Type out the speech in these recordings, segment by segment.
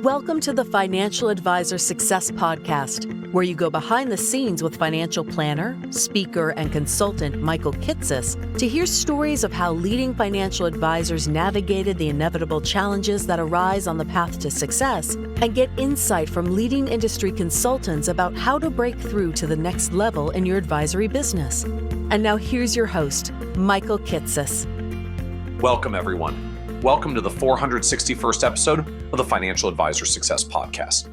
Welcome to the Financial Advisor Success Podcast, where you go behind the scenes with financial planner, speaker, and consultant Michael Kitces to hear stories of how leading financial advisors navigated the inevitable challenges that arise on the path to success, and get insight from leading industry consultants about how to break through to the next level in your advisory business. And now here's your host, Michael Kitces. Welcome, everyone. Welcome to the 461st episode of the Financial Advisor Success Podcast.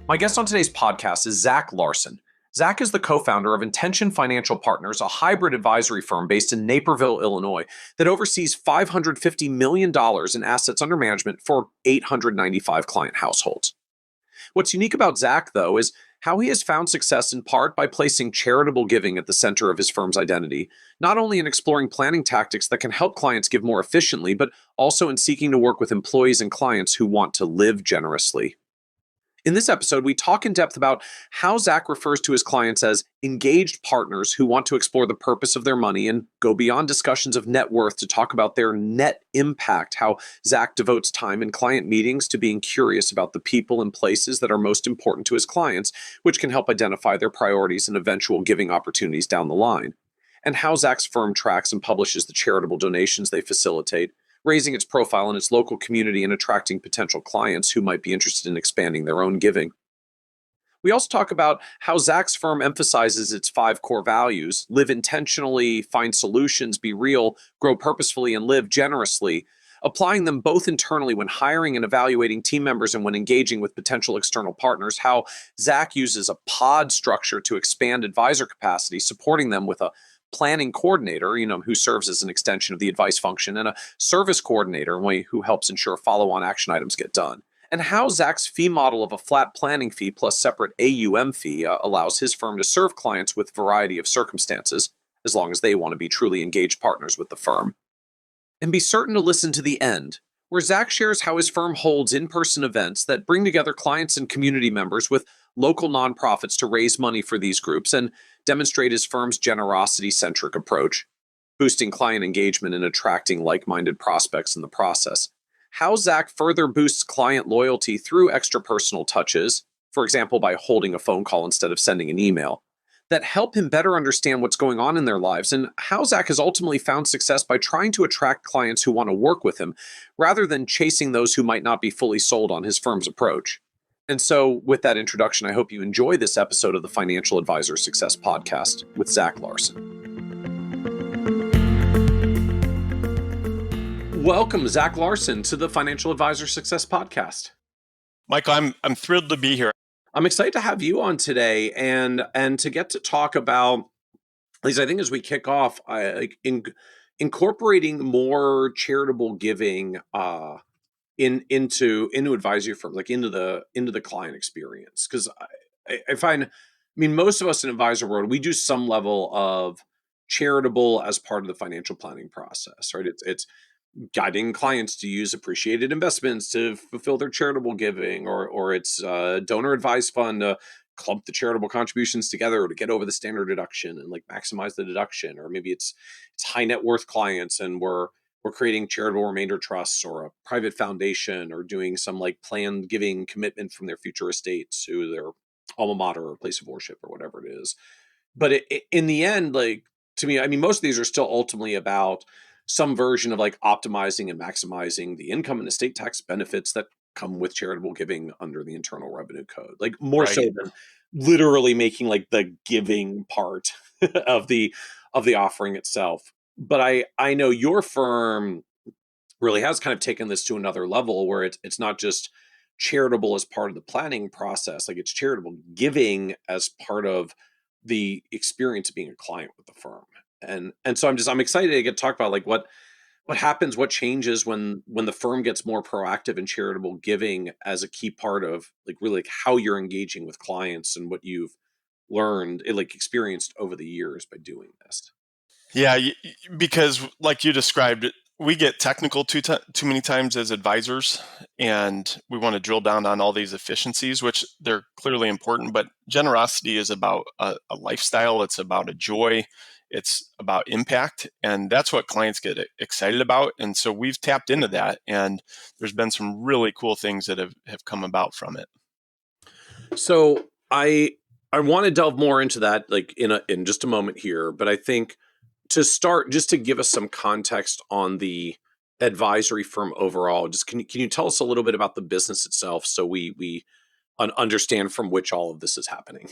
My guest on today's podcast is Zac Larson. Zac is the co-founder of IntentGen Financial Partners, a hybrid advisory firm based in Naperville, Illinois, that oversees $550 million in assets under management for 895 client households. What's unique about Zac, though, is how he has found success in part by placing charitable giving at the center of his firm's identity, not only in exploring planning tactics that can help clients give more efficiently, but also in seeking to work with employees and clients who want to live generously. In this episode, we talk in depth about how Zac refers to his clients as engaged partners who want to explore the purpose of their money and go beyond discussions of net worth to talk about their net impact, how Zac devotes time in client meetings to being curious about the people and places that are most important to his clients, which can help identify their priorities and eventual giving opportunities down the line, and how Zac's firm tracks and publishes the charitable donations they facilitate, raising its profile in its local community and attracting potential clients who might be interested in expanding their own giving. We also talk about how Zac's firm emphasizes its 5 core values: live intentionally, find solutions, be real, grow purposefully, and live generously, applying them both internally when hiring and evaluating team members and when engaging with potential external partners, how Zac uses a pod structure to expand advisor capacity, supporting them with a planning coordinator, who serves as an extension of the advice function, and a service coordinator who helps ensure follow-on action items get done. And how Zac's fee model of a flat planning fee plus separate AUM fee allows his firm to serve clients with a variety of circumstances, as long as they want to be truly engaged partners with the firm. And be certain to listen to the end, where Zac shares how his firm holds in-person events that bring together clients and community members with local nonprofits to raise money for these groups and demonstrate his firm's generosity-centric approach, boosting client engagement and attracting like-minded prospects in the process. How Zac further boosts client loyalty through extra personal touches, for example, by holding a phone call instead of sending an email, that help him better understand what's going on in their lives, and how Zac has ultimately found success by trying to attract clients who want to work with him, rather than chasing those who might not be fully sold on his firm's approach. And so, with that introduction, I hope you enjoy this episode of the Financial Advisor Success Podcast with Zac Larson. Welcome, Zac Larson, to the Financial Advisor Success Podcast. Michael, I'm thrilled to be here. I'm excited to have you on today and to get to talk about, at least I think as we kick off, incorporating more charitable giving into advisory firm, like into the client experience. Because I find, most of us in advisor world, we do some level of charitable as part of the financial planning process, right? It's guiding clients to use appreciated investments to fulfill their charitable giving, or it's a donor advised fund to clump the charitable contributions together to get over the standard deduction and maximize the deduction, or maybe it's high net worth clients and we're creating charitable remainder trusts or a private foundation, or doing some planned giving commitment from their future estates to their alma mater or place of worship or whatever it is. But in the end, to me, most of these are still ultimately about some version of optimizing and maximizing the income and estate tax benefits that come with charitable giving under the Internal Revenue Code, more Right. so than literally making the giving part of the offering itself. But I know your firm really has kind of taken this to another level, where it's not just charitable as part of the planning process, it's charitable giving as part of the experience of being a client with the firm. And so I'm excited to get to talk about what happens, what changes when the firm gets more proactive in charitable giving as a key part of really how you're engaging with clients and what you've learned, experienced over the years by doing this. Yeah, because like you described, we get technical too many times as advisors, and we want to drill down on all these efficiencies, which they're clearly important. But generosity is about a lifestyle. It's about a joy. It's about impact, and that's what clients get excited about. And so we've tapped into that, and there's been some really cool things that have come about from it. So I want to delve more into that like in just a moment here, but I think to start, just to give us some context on the advisory firm overall, just can you tell us a little bit about the business itself so we understand from which all of this is happening?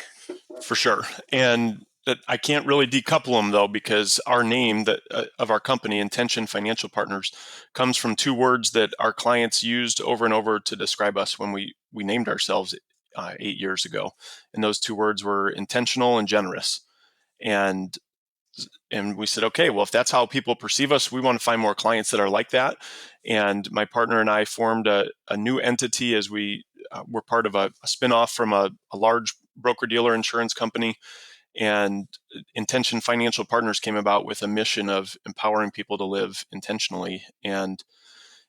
For sure. And that I can't really decouple them though, because our name of our company, IntentGen Financial Partners, comes from two words that our clients used over and over to describe us when we named ourselves 8 years ago. And those two words were intentional and generous. And we said, okay, well, if that's how people perceive us, we want to find more clients that are like that. And my partner and I formed a new entity as we were part of a spinoff from a large broker-dealer insurance company. And IntentGen Financial Partners came about with a mission of empowering people to live intentionally. And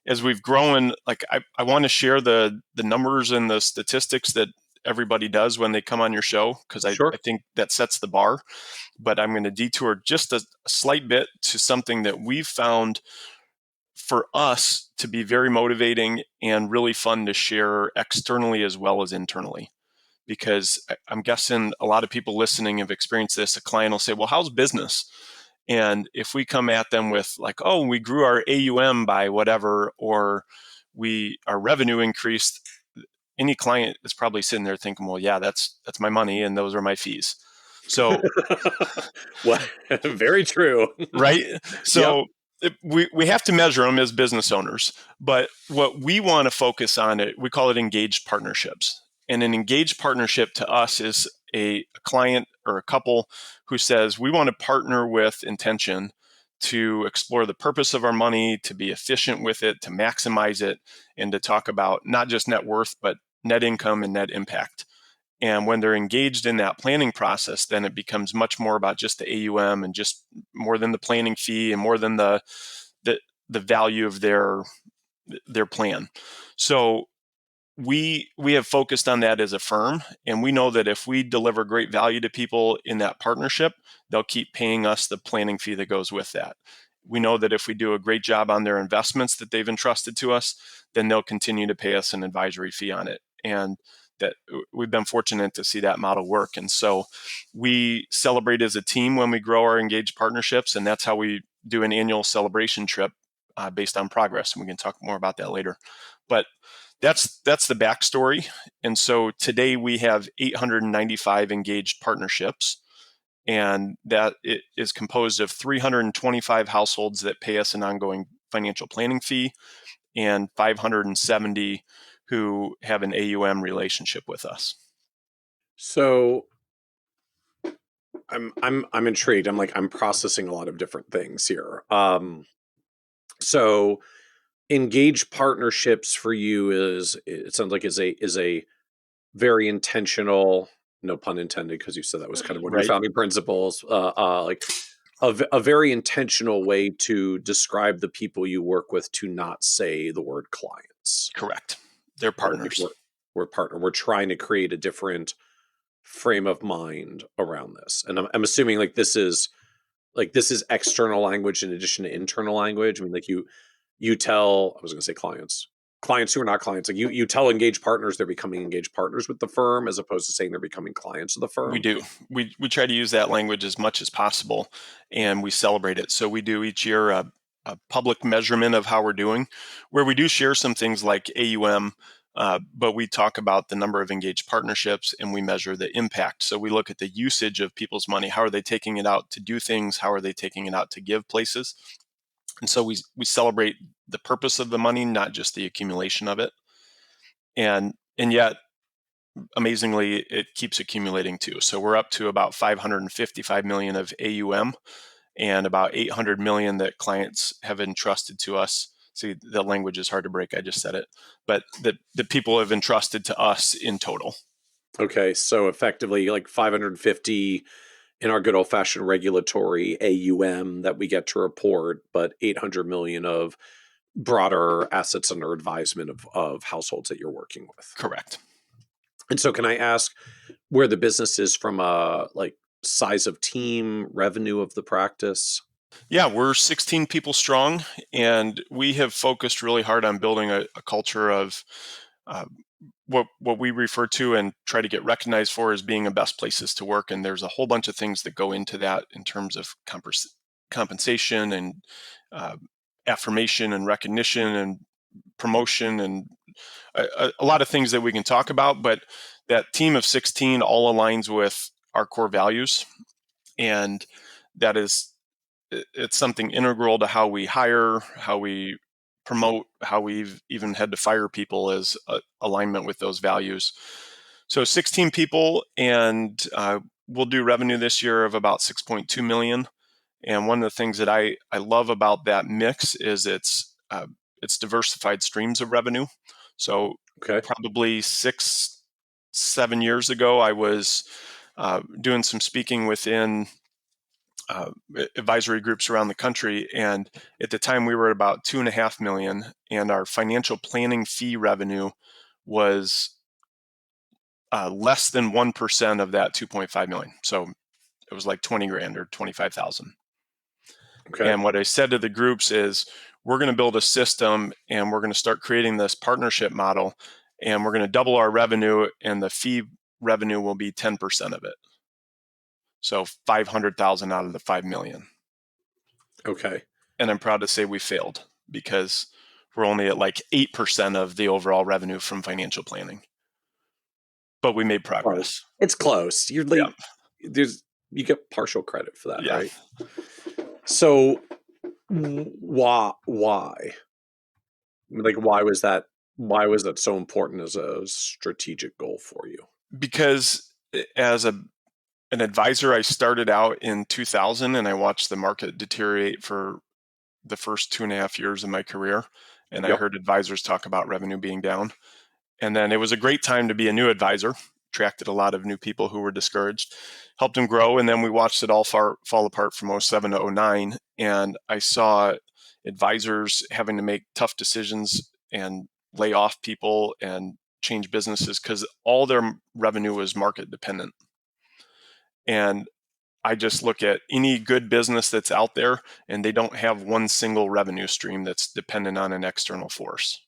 as we've grown, like I want to share the numbers and the statistics that everybody does when they come on your show, because I think that sets the bar. But I'm going to detour just a slight bit to something that we've found for us to be very motivating and really fun to share externally as well as internally. Because I'm guessing a lot of people listening have experienced this. A client will say, well, how's business? And if we come at them with like, oh, we grew our AUM by whatever, or our revenue increased, any client is probably sitting there thinking, well, yeah, that's my money and those are my fees. So, well, very true. Right? So we have to measure them as business owners. But what we want to focus on, we call it engaged partnerships. And an engaged partnership to us is a client or a couple who says, we want to partner with IntentGen to explore the purpose of our money, to be efficient with it, to maximize it, and to talk about not just net worth, but net income and net impact. And when they're engaged in that planning process, then it becomes much more about just the AUM and just more than the planning fee and more than the value of their plan. So we have focused on that as a firm, and we know that if we deliver great value to people in that partnership, they'll keep paying us the planning fee that goes with that. We know that if we do a great job on their investments that they've entrusted to us, then they'll continue to pay us an advisory fee on it. And that we've been fortunate to see that model work. And so we celebrate as a team when we grow our engaged partnerships, and that's how we do an annual celebration trip based on progress. And we can talk more about that later. But that's the backstory. And so today we have 895 engaged partnerships, and that it is composed of 325 households that pay us an ongoing financial planning fee and 570 who have an AUM relationship with us. So I'm intrigued. I'm processing a lot of different things here. So engaged partnerships for you it sounds like is a very intentional, no pun intended, because you said that was kind of one of your founding principles, like a very intentional way to describe the people you work with, to not say the word clients. Correct. They're partners. We're partner. We're trying to create a different frame of mind around this. And I'm assuming this is external language in addition to internal language. I mean, you tell, I was going to say clients who are not clients, like you tell engaged partners they're becoming engaged partners with the firm, as opposed to saying they're becoming clients of the firm. We do. We try to use that language as much as possible, and we celebrate it. So we do each year a public measurement of how we're doing, where we do share some things like AUM, but we talk about the number of engaged partnerships, and we measure the impact. So we look at the usage of people's money. How are they taking it out to do things? How are they taking it out to give places? And so we celebrate the purpose of the money, not just the accumulation of it. And yet, amazingly, it keeps accumulating too. So we're up to about 555 million of AUM and about 800 million that clients have entrusted to us. See, the language is hard to break. I just said it, but the people have entrusted to us in total. Okay. So effectively like 550 in our good old fashioned regulatory AUM that we get to report, but 800 million of broader assets under advisement of households that you're working with. Correct. And so can I ask where the business is from a size of team, revenue of the practice? Yeah, we're 16 people strong, and we have focused really hard on building a culture of uh, what we refer to and try to get recognized for as being the best places to work. And there's a whole bunch of things that go into that in terms of compensation and uh, affirmation and recognition and promotion and a lot of things that we can talk about. But that team of 16 all aligns with our core values, and that is it's something integral to how we hire, how we promote, how we've even had to fire people as alignment with those values. So 16 people, and we'll do revenue this year of about 6.2 million. And one of the things that I love about that mix is it's diversified streams of revenue. So probably 6-7 years ago, I was doing some speaking within advisory groups around the country. And at the time we were at about 2.5 million, and our financial planning fee revenue was less than 1% of that 2.5 million. So it was like 20 grand or 25,000. And what I said to the groups is, we're going to build a system and we're going to start creating this partnership model, and we're going to double our revenue, and the fee revenue will be 10% of it. So 500,000 out of the 5 million. Okay. And I'm proud to say we failed, because we're only at like 8% of the overall revenue from financial planning. But we made progress. It's close. You're like, you get partial credit for that, right? So why? Like, why was that so important as a strategic goal for you? Because as an advisor, I started out in 2000, and I watched the market deteriorate for the first 2.5 years of my career. And I heard advisors talk about revenue being down. And then it was a great time to be a new advisor, attracted a lot of new people who were discouraged, helped them grow. And then we watched it all fall apart from 2007 to 2009. And I saw advisors having to make tough decisions and lay off people and change businesses because all their revenue was market dependent. And I just look at any good business that's out there, and they don't have one single revenue stream that's dependent on an external force.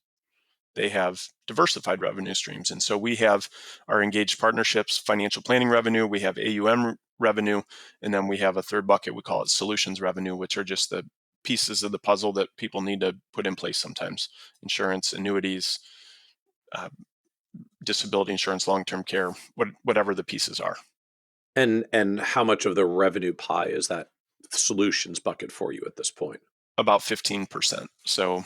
They have diversified revenue streams. And so we have our engaged partnerships, financial planning revenue, we have AUM revenue, and then we have a third bucket, we call it solutions revenue, which are just the pieces of the puzzle that people need to put in place sometimes. Insurance, annuities, disability insurance, long-term care, whatever the pieces are. And how much of the revenue pie is that solutions bucket for you at this point? About 15%. So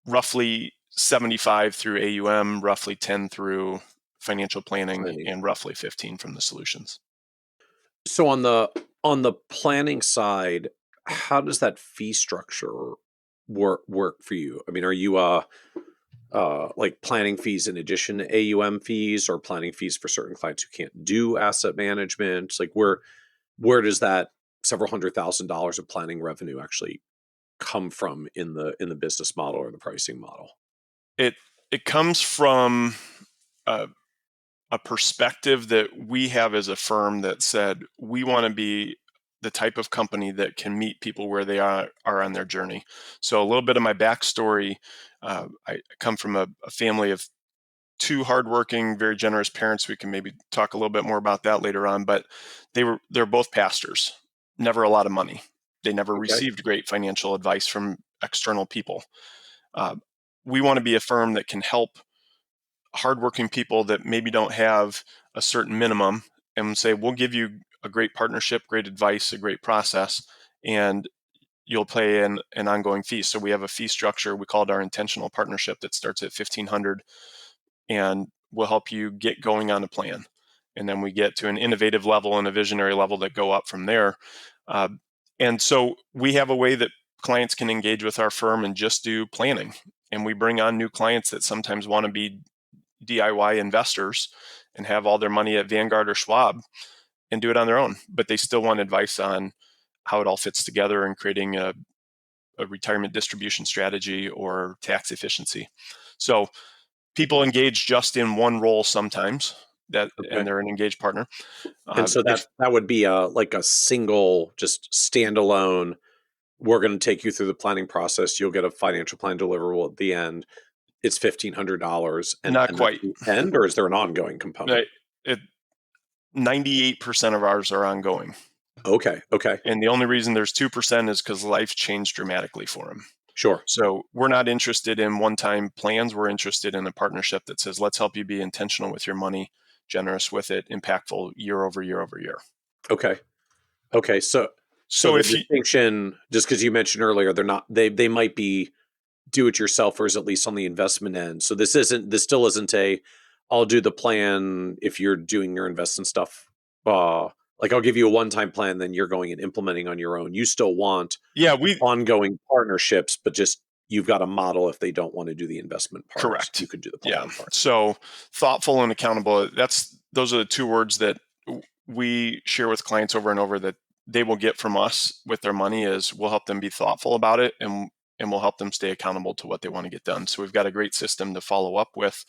roughly 75 through AUM, roughly 10 through financial planning, and roughly 15 from the solutions. So on the planning side, how does that fee structure work for you? I mean, are you like planning fees in addition to AUM fees, or planning fees for certain clients who can't do asset management? Like where does that several $100,000 of planning revenue actually come from in the business model or the pricing model? It comes from a perspective that we have as a firm that said we want to be the type of company that can meet people where they are on their journey. So a little bit of my backstory, I come from a family of 2 hardworking, very generous parents. We can maybe talk a little bit more about that later on, but they're both pastors, never a lot of money. They never received great financial advice from external people. We want to be a firm that can help hardworking people that maybe don't have a certain minimum, and say, we'll give you a great partnership, great advice, a great process, and you'll pay an ongoing fee. So we have a fee structure. We call it our intentional partnership that starts at $1,500, and we'll help you get going on a plan. And then we get to an innovative level and a visionary level that go up from there. And so we have a way that clients can engage with our firm and just do planning. And we bring on new clients that sometimes want to be DIY investors and have all their money at Vanguard or Schwab and do it on their own, but they still want advice on how it all fits together and creating a retirement distribution strategy or tax efficiency. So people engage just in one role sometimes, and they're an engaged partner. And so that would be like a single, just standalone. We're going to take you through the planning process. You'll get a financial plan deliverable at the end. It's $1,500, and Not quite. That's the end, or is there an ongoing component? 98% of ours are ongoing. Okay. And the only reason there's 2% is because life changed dramatically for them. Sure. So we're not interested in one-time plans. We're interested in a partnership that says, let's help you be intentional with your money, generous with it, impactful year over year over year. Okay. So if the distinction, just because you mentioned earlier, they're not, they might be do-it-yourselfers, at least on the investment end. So this still isn't I'll do the plan if you're doing your investment stuff. Like I'll give you a one-time plan, then you're going and implementing on your own. You still want ongoing partnerships, but just you've got a model if they don't want to do the investment part. Correct. You could do the planning part. So thoughtful and accountable. Those are the two words that we share with clients over and over that they will get from us with their money is we'll help them be thoughtful about it and we'll help them stay accountable to what they want to get done. So we've got a great system to follow up with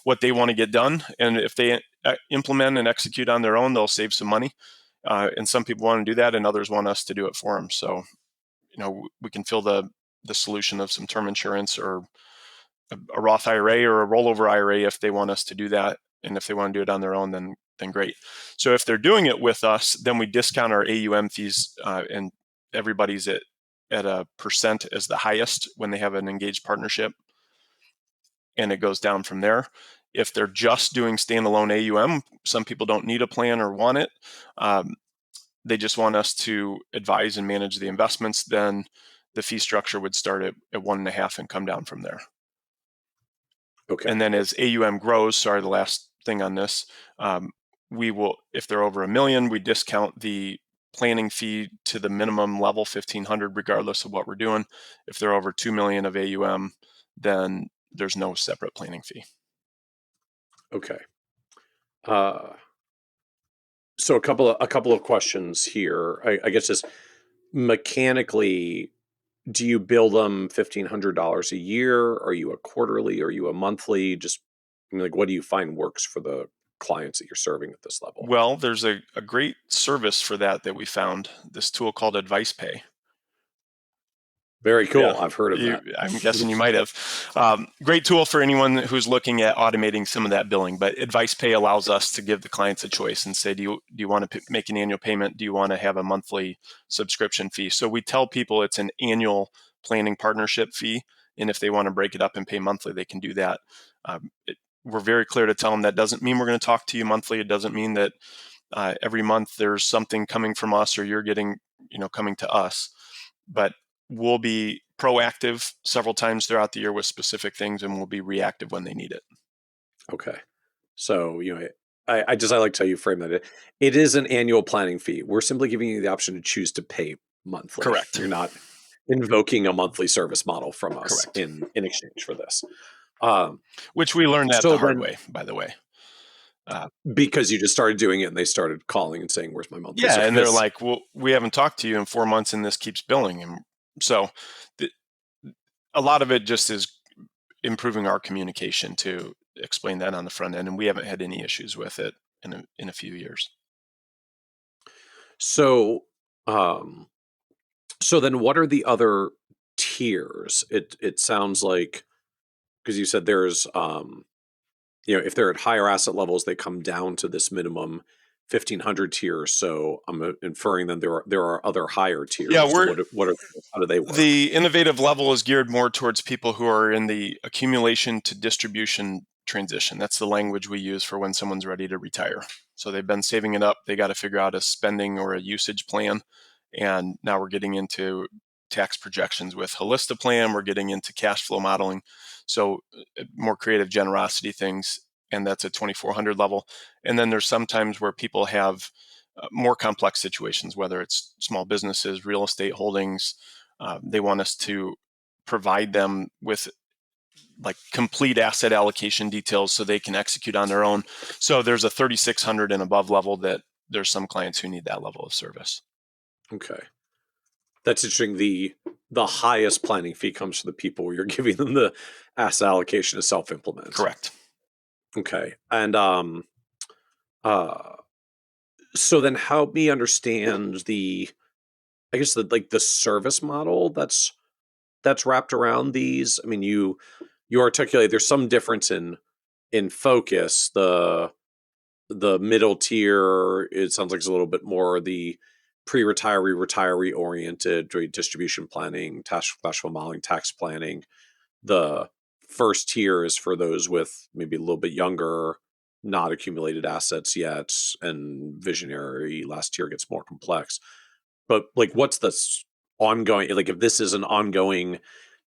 what they want to get done. And if they implement and execute on their own, they'll save some money. And some people want to do that and others want us to do it for them. So, we can fill the solution of some term insurance or a Roth IRA or a rollover IRA if they want us to do that. And if they want to do it on their own, then great. So if they're doing it with us, then we discount our AUM fees and everybody's at a percent as the highest when they have an engaged partnership. And it goes down from there. If they're just doing standalone AUM, some people don't need a plan or want it. They just want us to advise and manage the investments. Then the fee structure would start at 1.5 and come down from there. Okay. And then as AUM grows, the last thing on this, we will, if they're over $1 million, we discount the planning fee to the minimum level, $1,500, regardless of what we're doing. If they're over $2 million of AUM, then there's no separate planning fee. Okay. So a couple of questions here. I guess just mechanically, do you bill them $1,500 a year? Are you a quarterly? Are you a monthly? Just like, what do you find works for the clients that you're serving at this level? Well, there's a great service for that we found, this tool called Advice Pay. Very cool. Yeah, I've heard of that. I'm guessing you might have. Great tool for anyone who's looking at automating some of that billing. But Advice Pay allows us to give the clients a choice and say, do you want to make an annual payment? Do you want to have a monthly subscription fee? So we tell people it's an annual planning partnership fee. And if they want to break it up and pay monthly, they can do that. We're very clear to tell them that doesn't mean we're going to talk to you monthly. It doesn't mean that every month there's something coming from us or you're getting, coming to us. But we'll be proactive several times throughout the year with specific things, and we'll be reactive when they need it. Okay. So, I like how you frame that. It is an annual planning fee. We're simply giving you the option to choose to pay monthly. Correct. You're not invoking a monthly service model from us. Correct. in exchange for this. Which we learned that the hard way, by the way. Because you just started doing it and they started calling and saying, where's my monthly service? And they're like, well, we haven't talked to you in 4 months and this keeps billing. And so a lot of it just is improving our communication to explain that on the front end. And we haven't had any issues with it in a few years. So, then what are the other tiers? It sounds like, because you said there's, if they're at higher asset levels, they come down to this minimum 1,500 tier. So I'm inferring then there are other higher tiers. Yeah, how do they work? The innovative level is geared more towards people who are in the accumulation to distribution transition. That's the language we use for when someone's ready to retire. So they've been saving it up. They got to figure out a spending or a usage plan. And now we're getting into tax projections with Holistiplan. We're getting into cash flow modeling. So more creative generosity things. And that's a 2,400 level. And then there's sometimes where people have more complex situations, whether it's small businesses, real estate holdings. They want us to provide them with like complete asset allocation details so they can execute on their own. So there's a 3,600 and above level that there's some clients who need that level of service. Okay. That's interesting. The highest planning fee comes from the people where you're giving them the asset allocation to self-implement. Correct. Okay. And Uh, so then help me understand I guess the service model that's wrapped around these. I mean, you articulate there's some difference in focus. The middle tier, it sounds like it's a little bit more the pre-retiree, retiree oriented, right, distribution planning, cash flow modeling, tax planning. The first tier is for those with maybe a little bit younger, not accumulated assets yet, and visionary. Last tier gets more complex. But like, what's the ongoing? Like, if this is an ongoing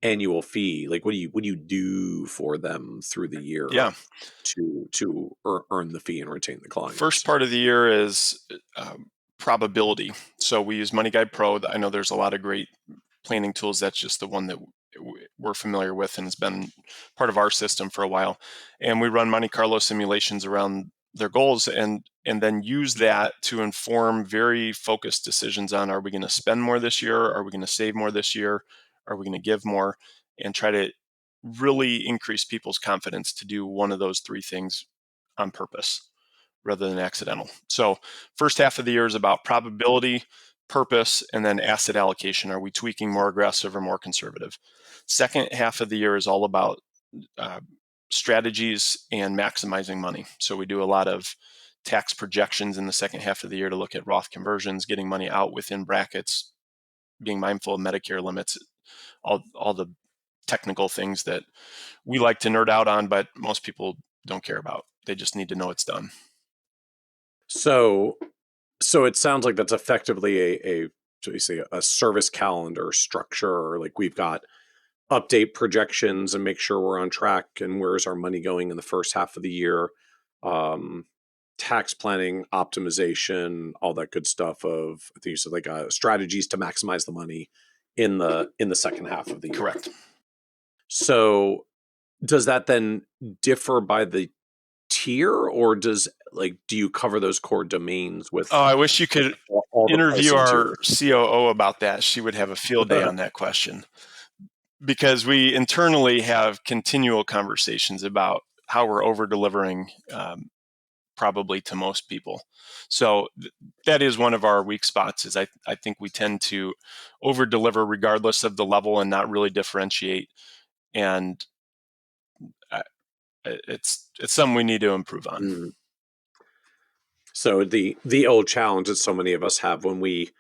annual fee, like what do you do for them through the year Yeah. to earn the fee and retain the clients? First part of the year is probability. So we use Money Guide Pro. I know there's a lot of great planning tools. That's just the one that we're familiar with and has been part of our system for a while. And we run Monte Carlo simulations around their goals and then use that to inform very focused decisions on, are we going to spend more this year? Are we going to save more this year? Are we going to give more? And try to really increase people's confidence to do one of those three things on purpose rather than accidental. So first half of the year is about probability, purpose, and then asset allocation. Are we tweaking more aggressive or more conservative? Second half of the year is all about strategies and maximizing money. So we do a lot of tax projections in the second half of the year to look at Roth conversions, getting money out within brackets, being mindful of Medicare limits, all the technical things that we like to nerd out on, but most people don't care about. They just need to know it's done. So it sounds like that's effectively a service calendar structure. Like, we've got update projections and make sure we're on track and where's our money going in the first half of the year. Tax planning, optimization, all that good stuff of, I think you said, like, strategies to maximize the money in the second half of the year. Correct. So does that then differ by the tier, or do you cover those core domains with? Oh, I wish you could all the interview pricing our tiers? COO about that. She would have a field day on that question, because we internally have continual conversations about how we're over delivering probably to most people. So that is one of our weak spots. Is I think we tend to over deliver regardless of the level and not really differentiate. And it's something we need to improve on. Mm. So the old challenge that so many of us have when we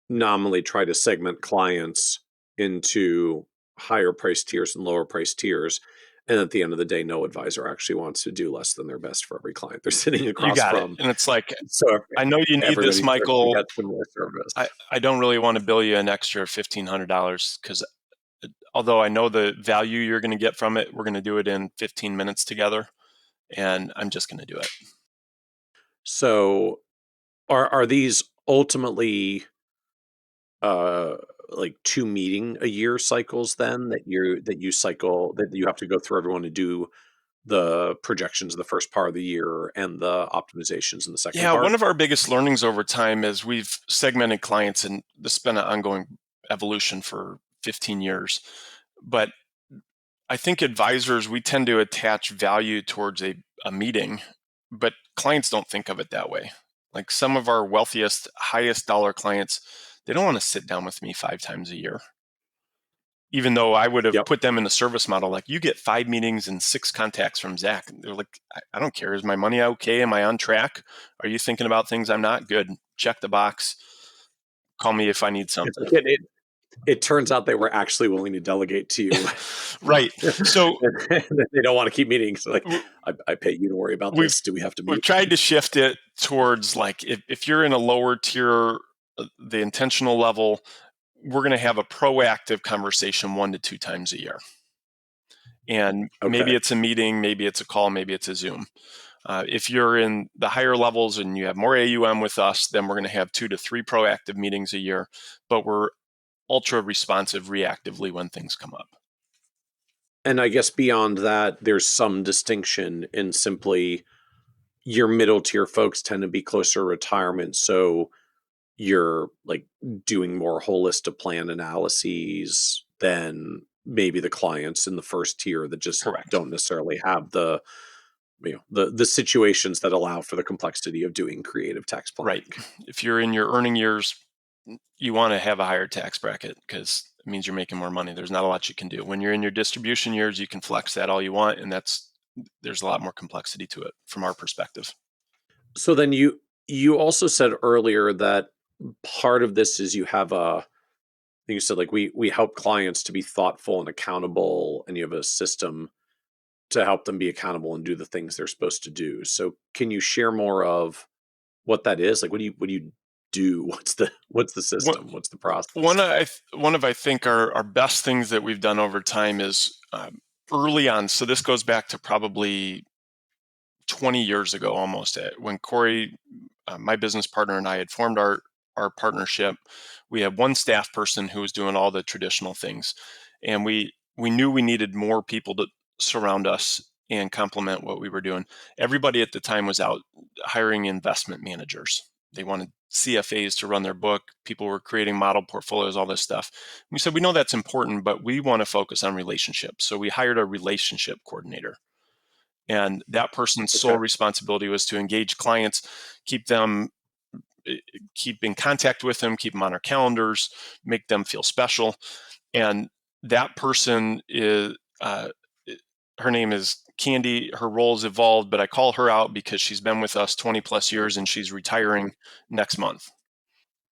nominally try to segment clients into higher price tiers and lower price tiers, and at the end of the day, no advisor actually wants to do less than their best for every client they're sitting across You got from. it. And it's like, So I know you need this, Michael. Gets similar service. I don't really want to bill you an extra $1,500 because although I know the value you're going to get from it, we're going to do it in 15 minutes together, and I'm just going to do it. So are these ultimately like 2 meeting a year cycles then that you cycle, that you have to go through everyone to do the projections in the first part of the year and the optimizations in the second part? One of our biggest learnings over time is we've segmented clients, and this has been an ongoing evolution for 15 years. But I think advisors, we tend to attach value towards a meeting, but clients don't think of it that way. Like some of our wealthiest, highest dollar clients, they don't want to sit down with me 5 times a year. Even though I would have put them in the service model, like, you get 5 meetings and 6 contacts from Zac. They're like, I don't care. Is my money okay? Am I on track? Are you thinking about things I'm not? Good. Check the box. Call me if I need something. It turns out they were actually willing to delegate to you. Right. So they don't want to keep meetings. Like, I pay you to worry about this. Do we have to meet? We've tried to shift it towards, like, if you're in a lower tier, the intentional level, we're going to have a proactive conversation 1 to 2 times a year. And maybe it's a meeting, maybe it's a call, maybe it's a Zoom. If you're in the higher levels and you have more AUM with us, then we're going to have 2 to 3 proactive meetings a year, but we're ultra responsive reactively when things come up. And I guess beyond that, there's some distinction in simply your middle tier folks tend to be closer to retirement. So you're like doing more holistic plan analyses than maybe the clients in the first tier that just don't necessarily have the the situations that allow for the complexity of doing creative tax planning. Right. If you're in your earning years, you want to have a higher tax bracket because it means you're making more money. There's not a lot you can do. When you're in your distribution years, you can flex that all you want, and there's a lot more complexity to it from our perspective. So then you also said earlier that part of this is you have I think you said like we help clients to be thoughtful and accountable, and you have a system to help them be accountable and do the things they're supposed to do. So can you share more of what that is? Like what do you do? What's the system? What's the process? One of I think our best things that we've done over time is early on. So this goes back to probably 20 years ago, almost when Corey, my business partner, and I had formed our partnership. We had one staff person who was doing all the traditional things, and we knew we needed more people to surround us and complement what we were doing. Everybody at the time was out hiring investment managers. They wanted CFAs to run their book. People were creating model portfolios, all this stuff. We said, we know that's important, but we want to focus on relationships. So we hired a relationship coordinator. And that person's sole responsibility was to engage clients, keep in contact with them, keep them on our calendars, make them feel special. And that person is, her name is Candy. Her role's evolved, but I call her out because she's been with us 20 plus years and she's retiring next month.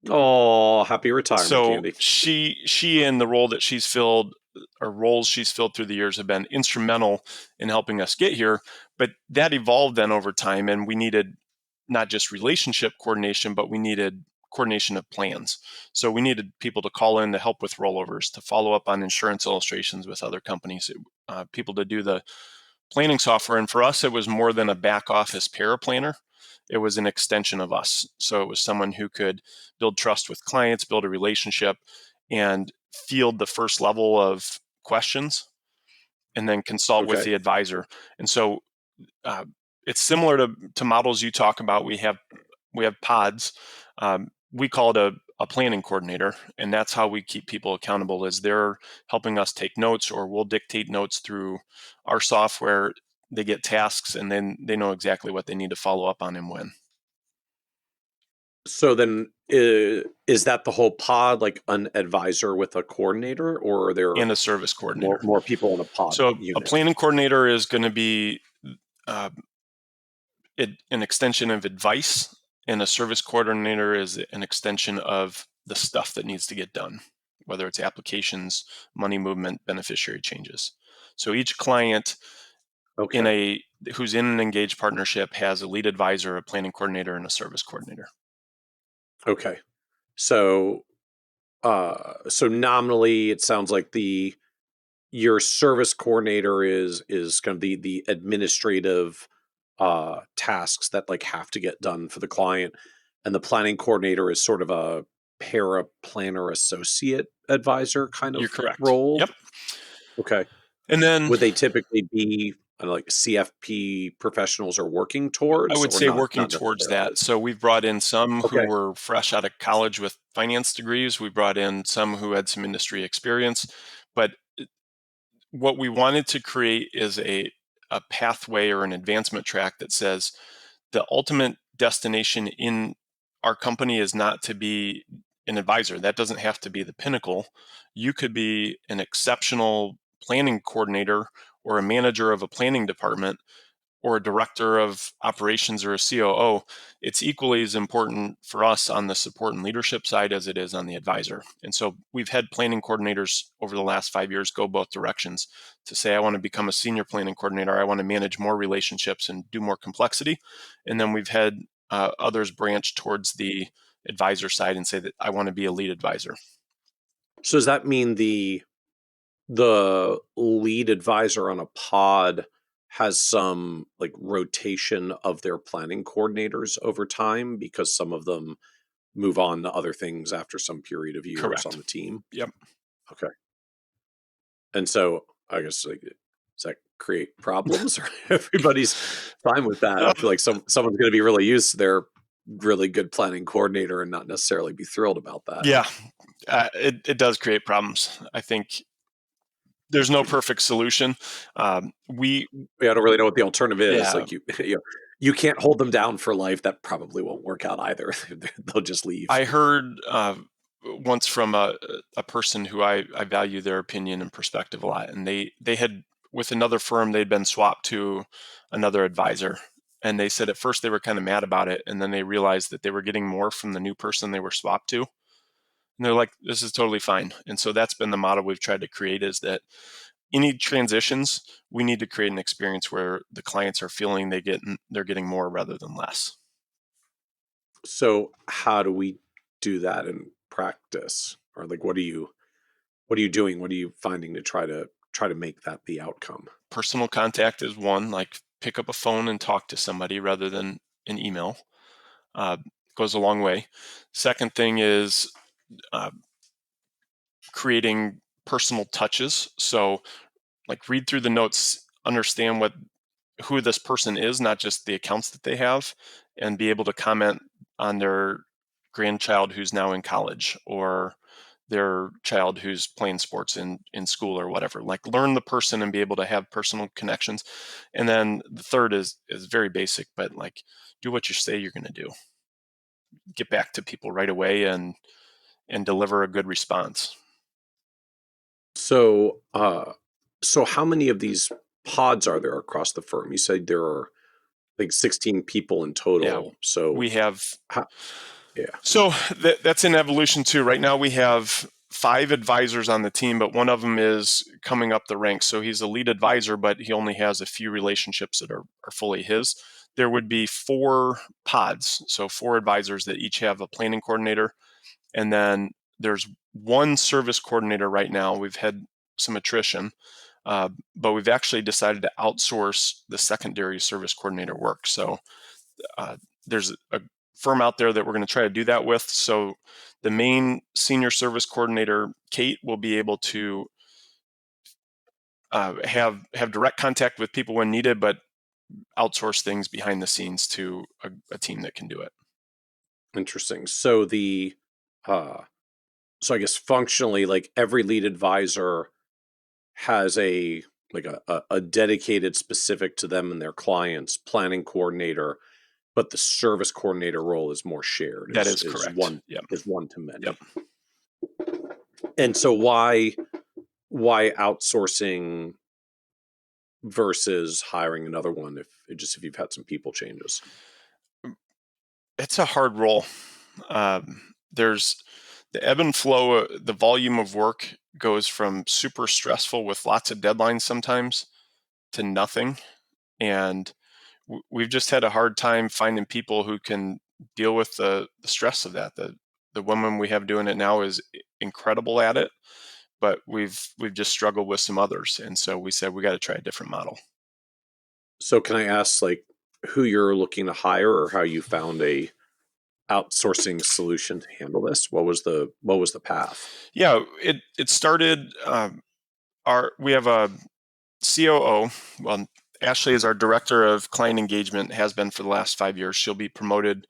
Oh, happy retirement, Candy. She in the role that she's filled, or roles she's filled through the years, have been instrumental in helping us get here. But that evolved then over time, and we needed not just relationship coordination, but we needed coordination of plans. So we needed people to call in to help with rollovers, to follow up on insurance illustrations with other companies, people to do the planning software. And for us, it was more than a back office paraplanner. It was an extension of us. So it was someone who could build trust with clients, build a relationship, and field the first level of questions, and then consult with the advisor. And so it's similar to models you talk about. We have pods. We call it a planning coordinator, and that's how we keep people accountable, is they're helping us take notes, or we'll dictate notes through our software. They get tasks, and then they know exactly what they need to follow up on and when. So then is that the whole pod, like an advisor with a coordinator, or are there and a service coordinator? More people in a pod? So unit? A planning coordinator is going to be an extension of advice, and a service coordinator is an extension of the stuff that needs to get done, whether it's applications, money movement, beneficiary changes. So each client who's in an engaged partnership has a lead advisor, a planning coordinator, and a service coordinator. Okay. So nominally it sounds like your service coordinator is kind of the administrative tasks that like have to get done for the client, and the planning coordinator is sort of a paraplanner associate advisor kind of role. Yep. Okay. And then would they typically be like CFP professionals are working towards? I would say working towards that. So we've brought in some who were fresh out of college with finance degrees. We brought in some who had some industry experience. But what we wanted to create is a pathway or an advancement track that says the ultimate destination in our company is not to be an advisor. That doesn't have to be the pinnacle. You could be an exceptional planning coordinator, or a manager of a planning department, or a director of operations, or a COO. It's equally as important for us on the support and leadership side as it is on the advisor. And so we've had planning coordinators over the last 5 years go both directions to say, I want to become a senior planning coordinator. I want to manage more relationships and do more complexity. And then we've had others branch towards the advisor side and say that I want to be a lead advisor. So does that mean the lead advisor on a pod has some like rotation of their planning coordinators over time, because some of them move on to other things after some period of years on the team? Yep. Okay. And so I guess, like, does that create problems, or everybody's fine with that? I feel like someone's going to be really used to their really good planning coordinator and not necessarily be thrilled about that. Yeah, it does create problems. I think there's no perfect solution. I don't really know what the alternative is. Yeah. Like you can't hold them down for life. That probably won't work out either. They'll just leave. I heard once from a person who I value their opinion and perspective a lot, and they had, with another firm, they'd been swapped to another advisor, and they said at first they were kind of mad about it, and then they realized that they were getting more from the new person they were swapped to, and they're like, this is totally fine. And so that's been the model we've tried to create, is that any transitions, we need to create an experience where the clients are feeling they're getting more rather than less. So how do we do that in practice? Or like, what are you doing? What are you finding to try to make that the outcome? Personal contact is one, like pick up a phone and talk to somebody rather than an email. Goes a long way. Second thing is creating personal touches. So like read through the notes, understand who this person is, not just the accounts that they have, and be able to comment on their grandchild who's now in college, or their child who's playing sports in school or whatever. Like learn the person and be able to have personal connections. And then the third is very basic, but like do what you say you're going to do. Get back to people right away and deliver a good response. So how many of these pods are there across the firm? You said there are like 16 people in total. Yeah, so we have. Yeah. So that's in evolution too. Right now we have 5 advisors on the team, but one of them is coming up the ranks. So he's a lead advisor, but he only has a few relationships that are fully his. There would be 4 pods, so 4 advisors that each have a planning coordinator. And then there's 1 service coordinator right now. We've had some attrition, but we've actually decided to outsource the secondary service coordinator work. So there's a firm out there that we're going to try to do that with. So the main senior service coordinator, Kate, will be able to have direct contact with people when needed, but outsource things behind the scenes to a team that can do it. Interesting. So so I guess functionally, like every lead advisor has a dedicated, specific to them and their clients, planning coordinator, but the service coordinator role is more shared. That is correct. Is one to many. Yep. And so why outsourcing versus hiring another one if you've had some people changes? It's a hard role. There's the ebb and flow. The volume of work goes from super stressful with lots of deadlines sometimes to nothing. And we've just had a hard time finding people who can deal with the stress of that. The woman we have doing it now is incredible at it, but we've just struggled with some others. And so we said, we got to try a different model. So can I ask like who you're looking to hire or how you found a outsourcing solution to handle this? What was the path? Yeah, it started, we have a COO. Well, Ashley is our director of client engagement, has been for the last 5 years. She'll be promoted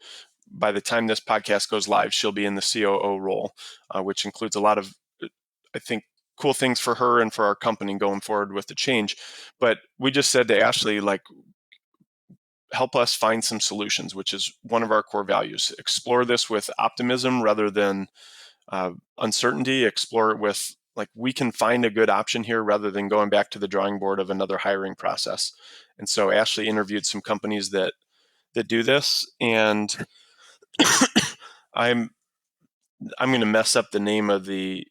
by the time this podcast goes live. She'll be in the COO role, which includes a lot of, I think, cool things for her and for our company going forward with the change. But we just said to Ashley, like, help us find some solutions, which is one of our core values. Explore this with optimism rather than uncertainty. Explore it with, like, we can find a good option here rather than going back to the drawing board of another hiring process. And so Ashley interviewed some companies that do this, and I'm going to mess up the name of the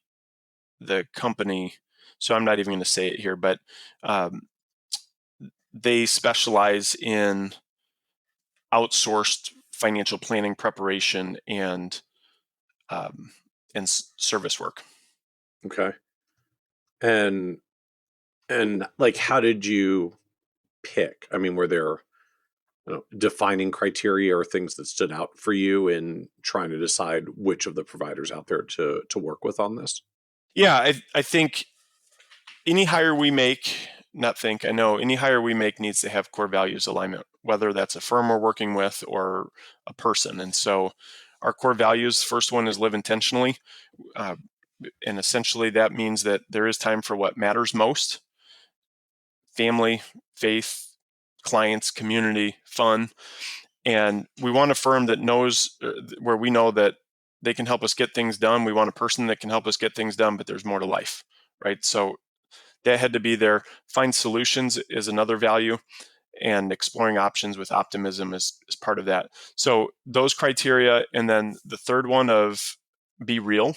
company, so I'm not even going to say it here, but they specialize in outsourced financial planning preparation and service work. Okay. And like, how did you pick? I mean, were there defining criteria or things that stood out for you in trying to decide which of the providers out there to work with on this? Yeah, I think any hire we make, I know any hire we make needs to have core values alignment, whether that's a firm we're working with or a person. And so our core values, first one is live intentionally. And essentially that means that there is time for what matters most: family, faith, clients, community, fun. And we want a firm that knows, where we know that they can help us get things done. We want a person that can help us get things done, but there's more to life, right? So that had to be there. Find solutions is another value, and exploring options with optimism is part of that. So those criteria. And then the third one of be real.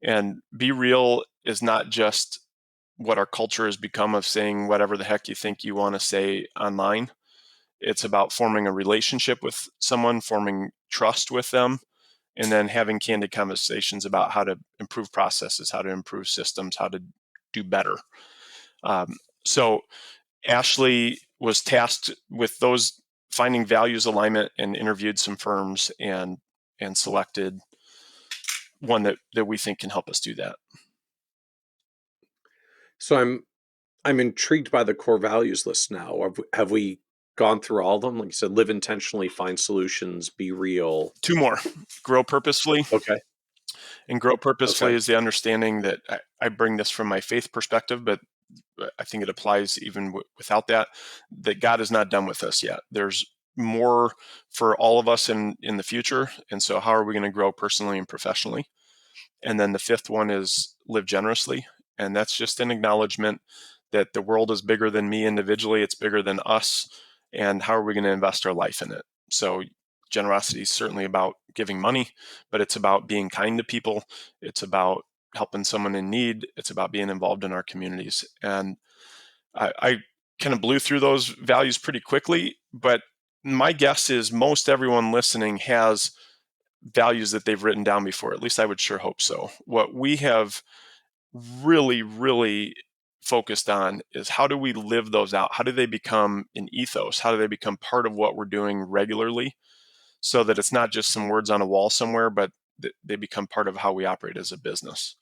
And be real is not just what our culture has become of saying whatever the heck you think you want to say online. It's about forming a relationship with someone, forming trust with them, and then having candid conversations about how to improve processes, how to improve systems, how to do better. So Ashley was tasked with those, finding values alignment, and interviewed some firms and selected one that we think can help us do that. So I'm intrigued by the core values list now. Have we gone through all of them? Like you said, live intentionally, find solutions, be real. Two more: grow purposefully. Okay. And grow purposefully Okay. is the understanding that I bring this from my faith perspective, but I think it applies even without that God is not done with us yet. There's more for all of us in the future. And so how are we going to grow personally and professionally? And then the fifth one is live generously. And that's just an acknowledgement that the world is bigger than me individually. It's bigger than us. And how are we going to invest our life in it? So generosity is certainly about giving money, but it's about being kind to people. It's about helping someone in need. It's about being involved in our communities. And I kind of blew through those values pretty quickly, but my guess is most everyone listening has values that they've written down before. At least I would sure hope so. What we have really, really focused on is how do we live those out? How do they become an ethos? How do they become part of what we're doing regularly, so that it's not just some words on a wall somewhere, but they become part of how we operate as a business?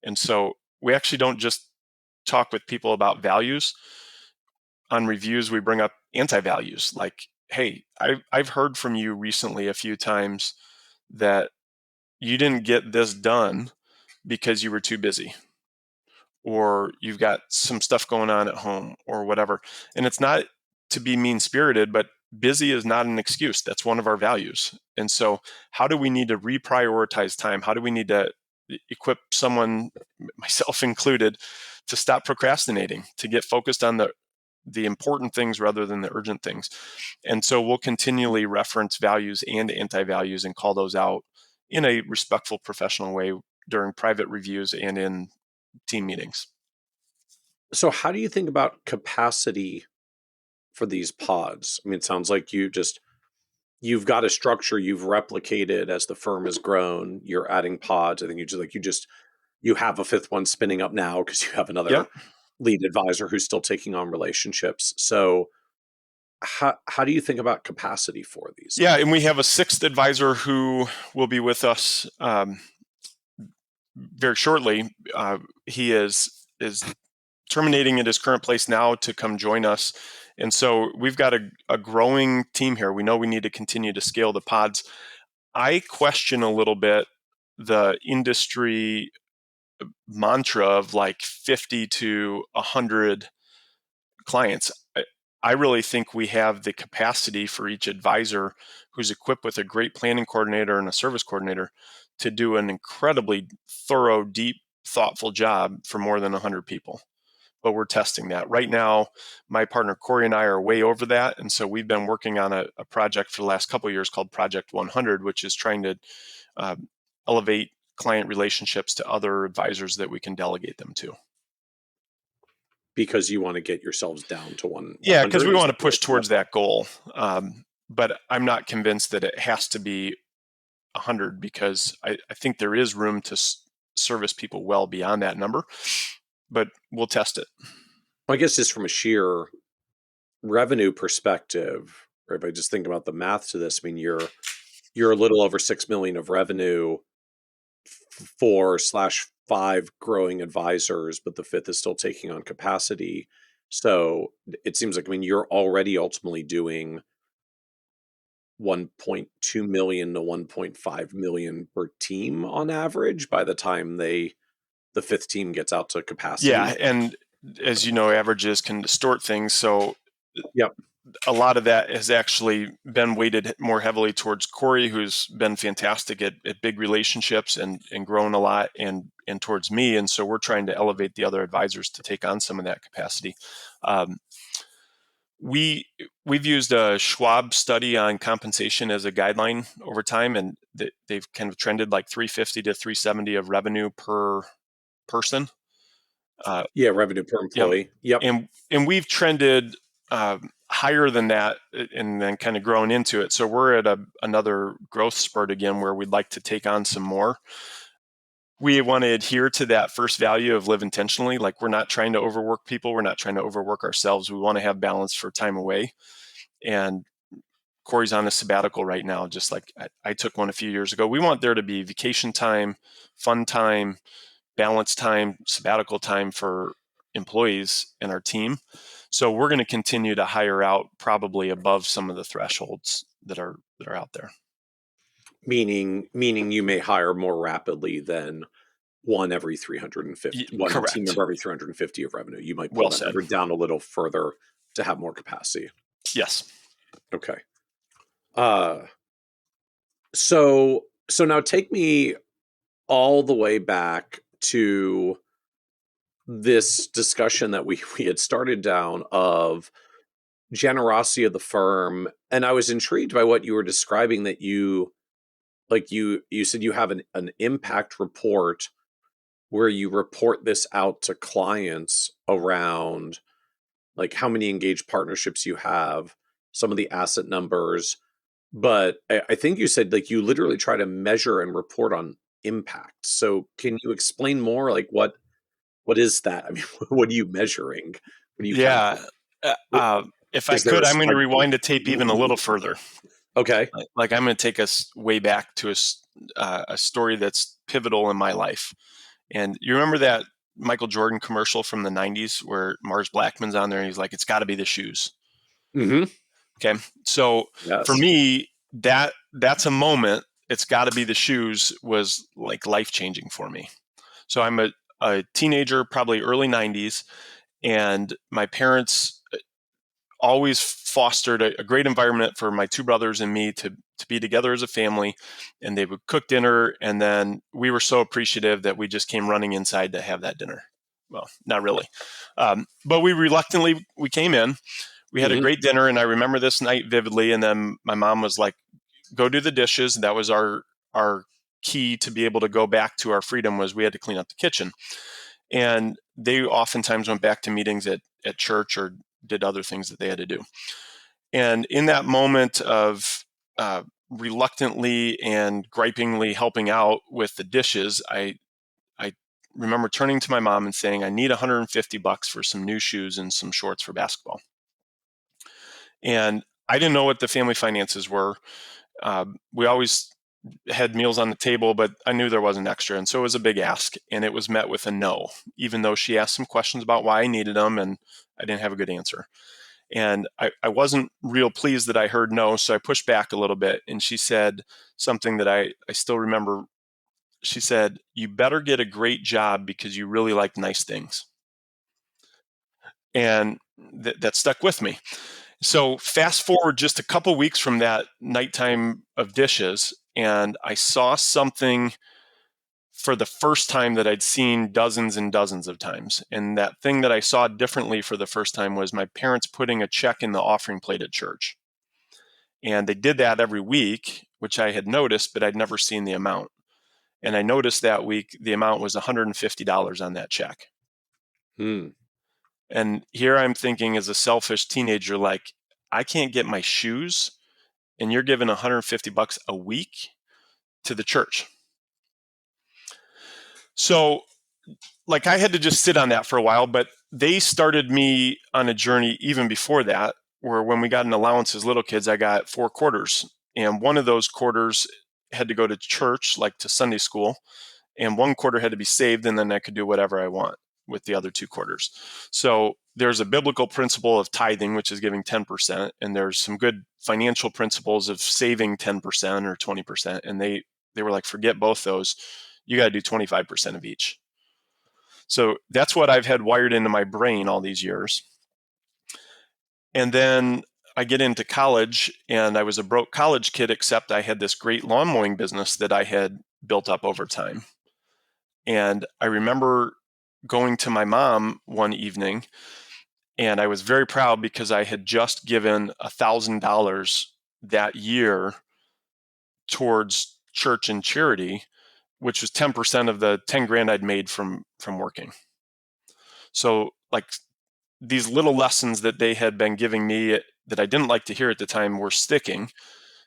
And so we actually don't just talk with people about values. On reviews, we bring up anti-values, like, hey, I've heard from you recently a few times that you didn't get this done because you were too busy, or you've got some stuff going on at home, or whatever. And it's not to be mean-spirited, but busy is not an excuse. That's one of our values. And so how do we need to reprioritize time? How do we need to equip someone, myself included, to stop procrastinating, to get focused on the important things rather than the urgent things? And so we'll continually reference values and anti-values and call those out in a respectful, professional way during private reviews and in team meetings. So how do you think about capacity for these pods? I mean, it sounds like you've got a structure you've replicated as the firm has grown. You're adding pods. I think you have a fifth one spinning up now because you have another Yep. lead advisor who's still taking on relationships. So how do you think about capacity for these? Yeah, and we have a sixth advisor who will be with us very shortly. He is terminating at his current place now to come join us. And so we've got a growing team here. We know we need to continue to scale the pods. I question a little bit the industry mantra of like 50 to 100 clients. I really think we have the capacity for each advisor who's equipped with a great planning coordinator and a service coordinator to do an incredibly thorough, deep, thoughtful job for more than 100 people. But we're testing that. Right now, my partner Corey and I are way over that. And so we've been working on a project for the last couple of years called Project 100, which is trying to elevate client relationships to other advisors that we can delegate them to. Because you want to get yourselves down to 100? Yeah, because we want to push towards that goal. But I'm not convinced that it has to be 100, because I think there is room to service people well beyond that number. But we'll test it. I guess just from a sheer revenue perspective, or if I just think about the math to this, I mean, you're a little over $6 million of revenue, 4/5 growing advisors, but the fifth is still taking on capacity. So it seems like, I mean, you're already ultimately doing 1.2 million to 1.5 million per team on average by the time they the fifth team gets out to capacity. Yeah, and as you know, averages can distort things. So Yep. a lot of that has actually been weighted more heavily towards Corey, who's been fantastic at big relationships and grown a lot, and towards me. And so we're trying to elevate the other advisors to take on some of that capacity. We've used a Schwab study on compensation as a guideline over time, and they've kind of trended like 350 to 370 of revenue per person. Revenue per employee. Yep. And we've trended higher than that, and then kind of grown into it. So we're at another growth spurt again, where we'd like to take on some more. We want to adhere to that first value of live intentionally. Like, we're not trying to overwork people. We're not trying to overwork ourselves. We want to have balance for time away. And Corey's on a sabbatical right now, just like I took one a few years ago. We want there to be vacation time, fun time, balance time, sabbatical time for employees in our team. So we're going to continue to hire out probably above some of the thresholds that are out there. Meaning you may hire more rapidly than one every 350, one Correct. team member every 350 of revenue. You might pull that number down a little further to have more capacity. Yes. Okay. So now take me all the way back to this discussion that we had started down of generosity of the firm. And I was intrigued by what you were describing, that you said you have an impact report where you report this out to clients around like how many engaged partnerships you have, some of the asset numbers. But I think you said like you literally try to measure and report on impact. So can you explain more? Like what is that? I mean, what are you measuring? What are you if I could, I'm going to rewind the tape even a little further. Okay. Like I'm going to take us way back to a story that's pivotal in my life. And you remember that Michael Jordan commercial from the 90s where Mars Blackman's on there and he's like, it's got to be the shoes. Mm-hmm. Okay. So Yes. For me, that's a moment. It's got to be the shoes was like life-changing for me. So I'm a teenager, probably early 90s, and my parents always fostered a great environment for my two brothers and me to be together as a family. And they would cook dinner, and then we were so appreciative that we just came running inside to have that dinner. Well, not really. But we came in. We had a great dinner, and I remember this night vividly. And then my mom was like, go do the dishes. That was our key to be able to go back to our freedom, was we had to clean up the kitchen. And they oftentimes went back to meetings at church or did other things that they had to do. And in that moment of reluctantly and gripingly helping out with the dishes, I remember turning to my mom and saying, I need $150 for some new shoes and some shorts for basketball. And I didn't know what the family finances were. We always had meals on the table, but I knew there wasn't extra. And so it was a big ask, and it was met with a no, even though she asked some questions about why I needed them, and I didn't have a good answer. And I wasn't real pleased that I heard no, so I pushed back a little bit. And she said something that I still remember. She said, you better get a great job because you really like nice things. And that stuck with me. So fast forward just a couple weeks from that nighttime of dishes, and I saw something for the first time that I'd seen dozens and dozens of times. And that thing that I saw differently for the first time was my parents putting a check in the offering plate at church. And they did that every week, which I had noticed, but I'd never seen the amount. And I noticed that week the amount was $150 on that check. And here I'm thinking, as a selfish teenager, like, I can't get my shoes, and you're giving $150 a week to the church. So, like, I had to just sit on that for a while, but they started me on a journey even before that, where when we got an allowance as little kids, I got 4 quarters. And one of those quarters had to go to church, like to Sunday school, and 1 quarter had to be saved, and then I could do whatever I want with the other 2 quarters. So there's a biblical principle of tithing, which is giving 10%, and there's some good financial principles of saving 10% or 20%. And they were like, forget both those. You got to do 25% of each. So that's what I've had wired into my brain all these years. And then I get into college, and I was a broke college kid, except I had this great lawn mowing business that I had built up over time. And I remember going to my mom one evening, and I was very proud because I had just given $1,000 that year towards church and charity, which was 10% of the 10 grand I'd made from working. So like these little lessons that they had been giving me that I didn't like to hear at the time were sticking.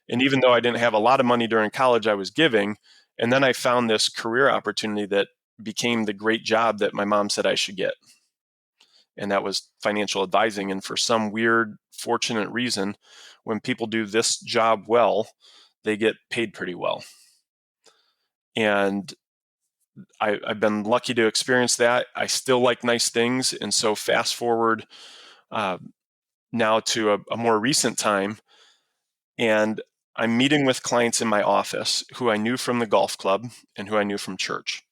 And even though I didn't have a lot of money during college, I was giving. And then I found this career opportunity that became the great job that my mom said I should get. And that was financial advising. And for some weird, fortunate reason, when people do this job well, they get paid pretty well. And I've been lucky to experience that. I still like nice things. And so fast forward now to a more recent time, and I'm meeting with clients in my office who I knew from the golf club and who I knew from church.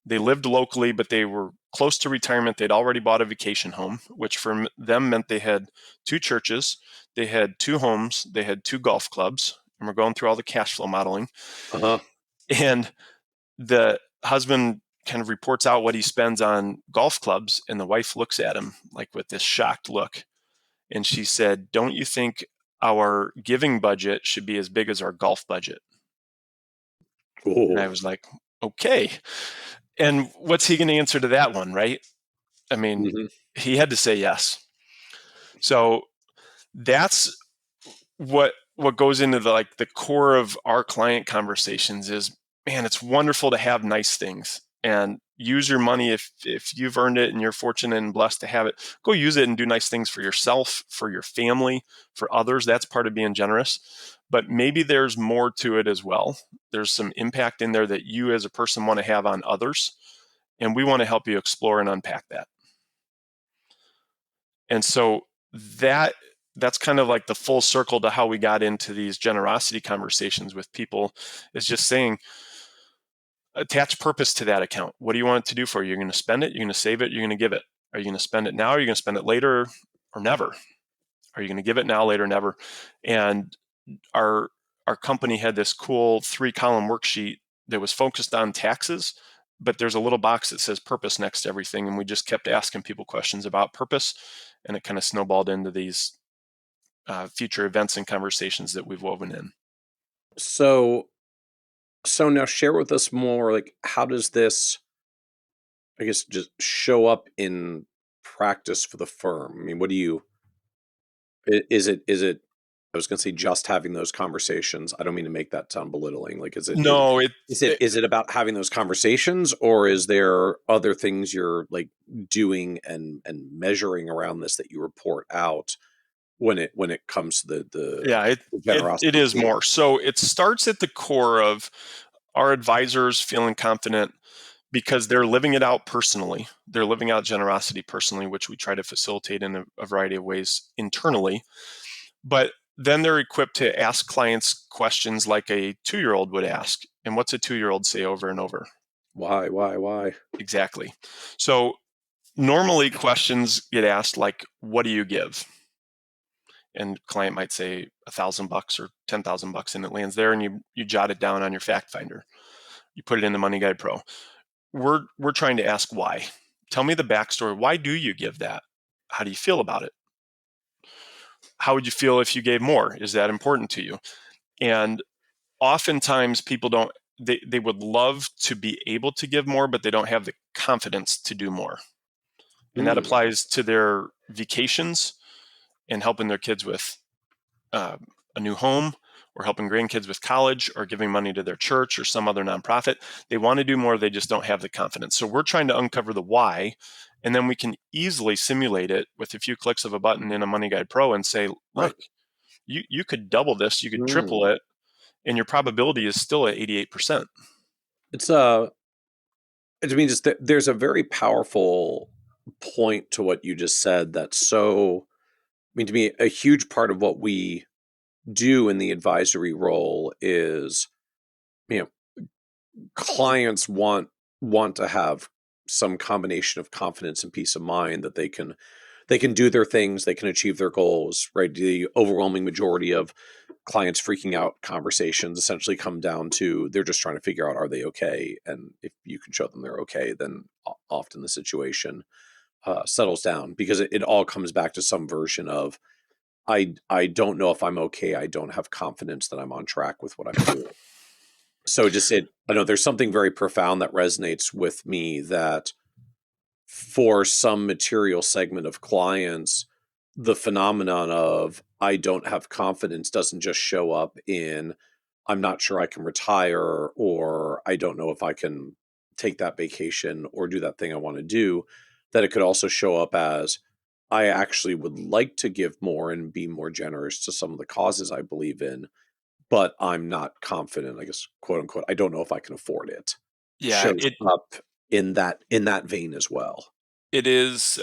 They lived locally, but they were close to retirement. They'd already bought a vacation home, which for them meant they had 2 churches, they had 2 homes, they had 2 golf clubs, and we're going through all the cash flow modeling. Uh-huh. And the husband kind of reports out what he spends on golf clubs, and the wife looks at him like with this shocked look. And she said, "Don't you think our giving budget should be as big as our golf budget?" Ooh. And I was like, okay. And what's he going to answer to that one, right? I mean, he had to say yes. So that's what goes into the core of our client conversations is, man, it's wonderful to have nice things and use your money. If you've earned it and you're fortunate and blessed to have it, go use it and do nice things for yourself, for your family, for others. That's part of being generous. But maybe there's more to it as well. There's some impact in there that you as a person want to have on others. And we want to help you explore and unpack that. And so that's kind of like the full circle to how we got into these generosity conversations with people, is just saying, attach purpose to that account. What do you want it to do for you? You're going to spend it, you're going to save it, you're going to give it. Are you going to spend it now? Are you going to spend it later or never? Are you going to give it now, later, never? And our company had this cool 3-column worksheet that was focused on taxes, but there's a little box that says purpose next to everything. And we just kept asking people questions about purpose, and it kind of snowballed into these future events and conversations that we've woven in. So now share with us more, like, how does this, I guess, just show up in practice for the firm? I mean, what do you, is it, I was going to say just having those conversations. I don't mean to make that sound belittling. Like, is it about having those conversations, or is there other things you're like doing and measuring around this that you report out when it comes to the generosity? It is more. So it starts at the core of our advisors feeling confident because they're living it out personally. They're living out generosity personally, which we try to facilitate in a variety of ways internally. But then they're equipped to ask clients questions like a 2-year-old would ask. And what's a 2-year-old say over and over? Why? Exactly. So normally questions get asked like, what do you give? And client might say $1,000 or $10,000, and it lands there, and you jot it down on your fact finder. You put it in the Money Guide Pro. We're trying to ask why. Tell me the backstory. Why do you give that? How do you feel about it? How would you feel if you gave more? Is that important to you? And oftentimes people don't, they would love to be able to give more, but they don't have the confidence to do more. And that applies to their vacations and helping their kids with a new home, or helping grandkids with college, or giving money to their church or some other nonprofit. They want to do more. They just don't have the confidence. So we're trying to uncover the why. And then we can easily simulate it with a few clicks of a button in a Money Guide Pro and say, look, you could double this, you could triple it, and your probability is still at 88%. There's a very powerful point to what you just said. To me, a huge part of what we do in the advisory role is, clients want to have some combination of confidence and peace of mind that they can do their things, they can achieve their goals, right? The overwhelming majority of clients freaking out conversations essentially come down to they're just trying to figure out, are they okay? And if you can show them they're okay, then often the situation settles down, because it all comes back to some version of, I don't know if I'm okay. I don't have confidence that I'm on track with what I'm doing. So I know there's something very profound that resonates with me, that for some material segment of clients, the phenomenon of I don't have confidence doesn't just show up in I'm not sure I can retire, or I don't know if I can take that vacation or do that thing I want to do, that it could also show up as I actually would like to give more and be more generous to some of the causes I believe in, but I'm not confident, I guess, quote unquote. I don't know if I can afford it. Yeah, Shows up in that vein as well. it is.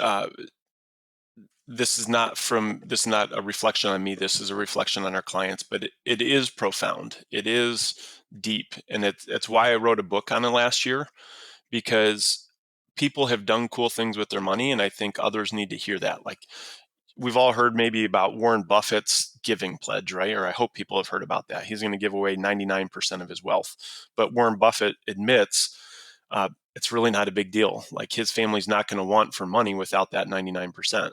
This is not a reflection on me. This is a reflection on our clients, but it is profound. It is deep. And it's why I wrote a book on it last year, because people have done cool things with their money. And I think others need to hear that. Like, we've all heard maybe about Warren Buffett's giving pledge, right? Or I hope people have heard about that. He's going to give away 99% of his wealth. But Warren Buffett admits it's really not a big deal. Like, his family's not going to want for money without that 99%.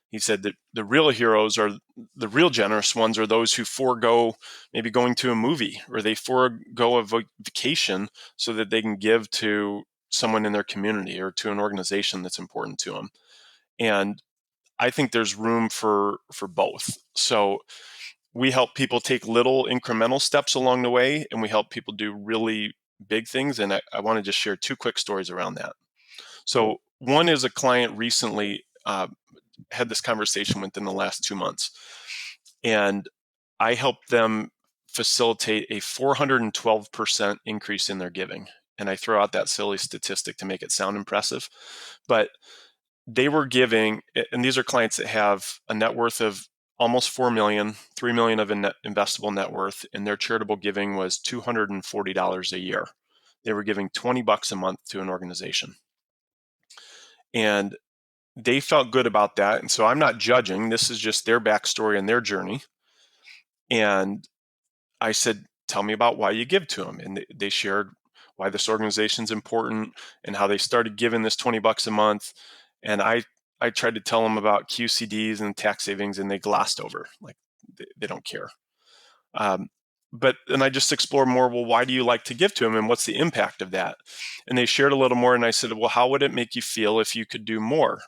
He said that the real heroes, are the real generous ones, are those who forego maybe going to a movie, or they forego a vacation so that they can give to someone in their community or to an organization that's important to them. And I think there's room for both. So we help people take little incremental steps along the way, and we help people do really big things. And I want to just share two quick stories around that. So one is a client recently had this conversation within the last 2 months, and I helped them facilitate a 412% increase in their giving. And I throw out that silly statistic to make it sound impressive, but they were giving, and these are clients that have a net worth of almost 4 million, 3 million of investable net worth, and their charitable giving was $240 a year. They were giving $20 a month to an organization. And they felt good about that. And so I'm not judging. This is just their backstory and their journey. And I said, tell me about why you give to them. And they shared why this organization's important and how they started giving this $20 a month. And I tried to tell them about QCDs and tax savings, and they glossed over. Like, they don't care. But then I just explored more, well, why do you like to give to them, and what's the impact of that? And they shared a little more, and I said, well, how would it make you feel if you could do more?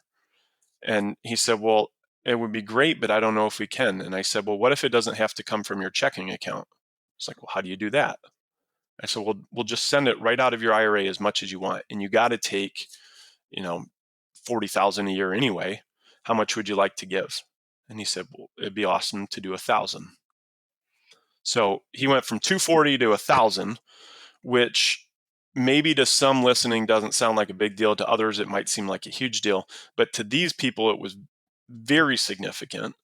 And he said, well, it would be great, but I don't know if we can. And I said, well, what if it doesn't have to come from your checking account? It's like, well, how do you do that? I said, well, we'll just send it right out of your IRA as much as you want. And you got to take, $40,000 a year anyway. How much would you like to give? And he said, well, it'd be awesome to do 1,000. So he went from 240 to 1,000, which maybe to some listening doesn't sound like a big deal. To others, it might seem like a huge deal. But to these people, it was very significant.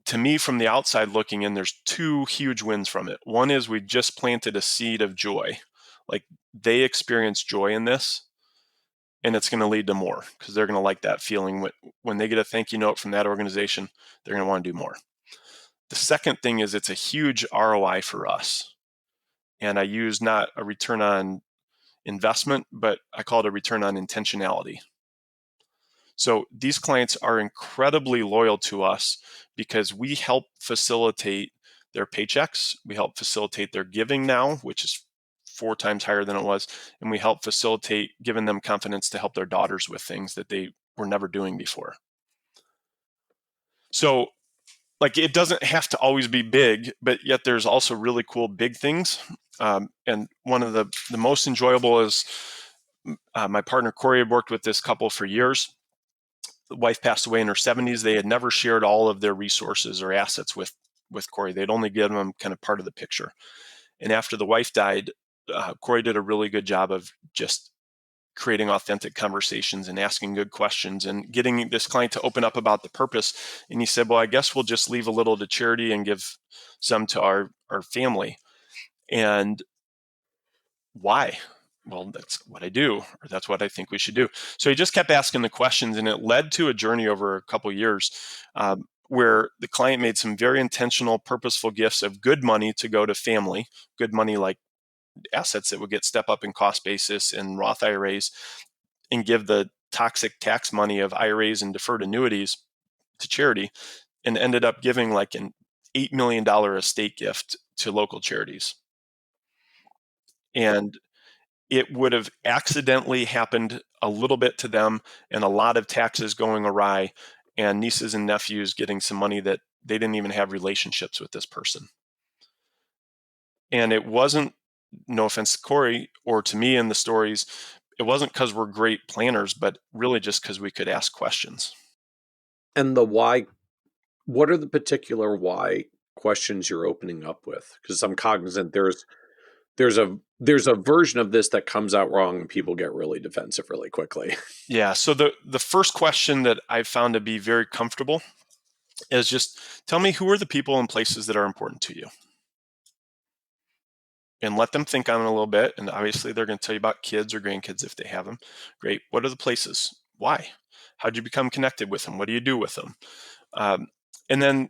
To me, from the outside looking in, there's two huge wins from it. One is we just planted a seed of joy. Like, they experience joy in this, and it's going to lead to more, because they're going to like that feeling. When they get a thank you note from that organization, they're going to want to do more. The second thing is it's a huge ROI for us. And I use not a return on investment, but I call it a return on intentionality. So these clients are incredibly loyal to us because we help facilitate their paychecks. We help facilitate their giving now, which is 4 times higher than it was. And we help facilitate giving them confidence to help their daughters with things that they were never doing before. So, like, it doesn't have to always be big, but yet there's also really cool big things. And one of the most enjoyable is my partner Corey had worked with this couple for years. The wife passed away in her 70s. They had never shared all of their resources or assets with Corey. They'd only given him kind of part of the picture. And after the wife died, Corey did a really good job of just creating authentic conversations and asking good questions and getting this client to open up about the purpose. And he said, well, I guess we'll just leave a little to charity and give some to our family. And why? well, that's what I do, or that's what I think we should do. So he just kept asking the questions, and it led to a journey over a couple of years where the client made some very intentional, purposeful gifts of good money to go to family, good money like assets that would get step up in cost basis and Roth IRAs, and give the toxic tax money of IRAs and deferred annuities to charity, and ended up giving like an $8 million estate gift to local charities. And it would have accidentally happened a little bit to them, and a lot of taxes going awry, and nieces and nephews getting some money that they didn't even have relationships with this person. And it wasn't, no offense to Corey or to me in the stories, it wasn't because we're great planners, but really just because we could ask questions. And the why, what are the particular why questions you're opening up with? Because I'm cognizant there's a version of this that comes out wrong and people get really defensive really quickly. Yeah. So the first question that I've found to be very comfortable is just tell me, who are the people and places that are important to you? And let them think on it a little bit. And obviously they're going to tell you about kids or grandkids if they have them. Great. What are the places? Why? How'd you become connected with them? What do you do with them? And then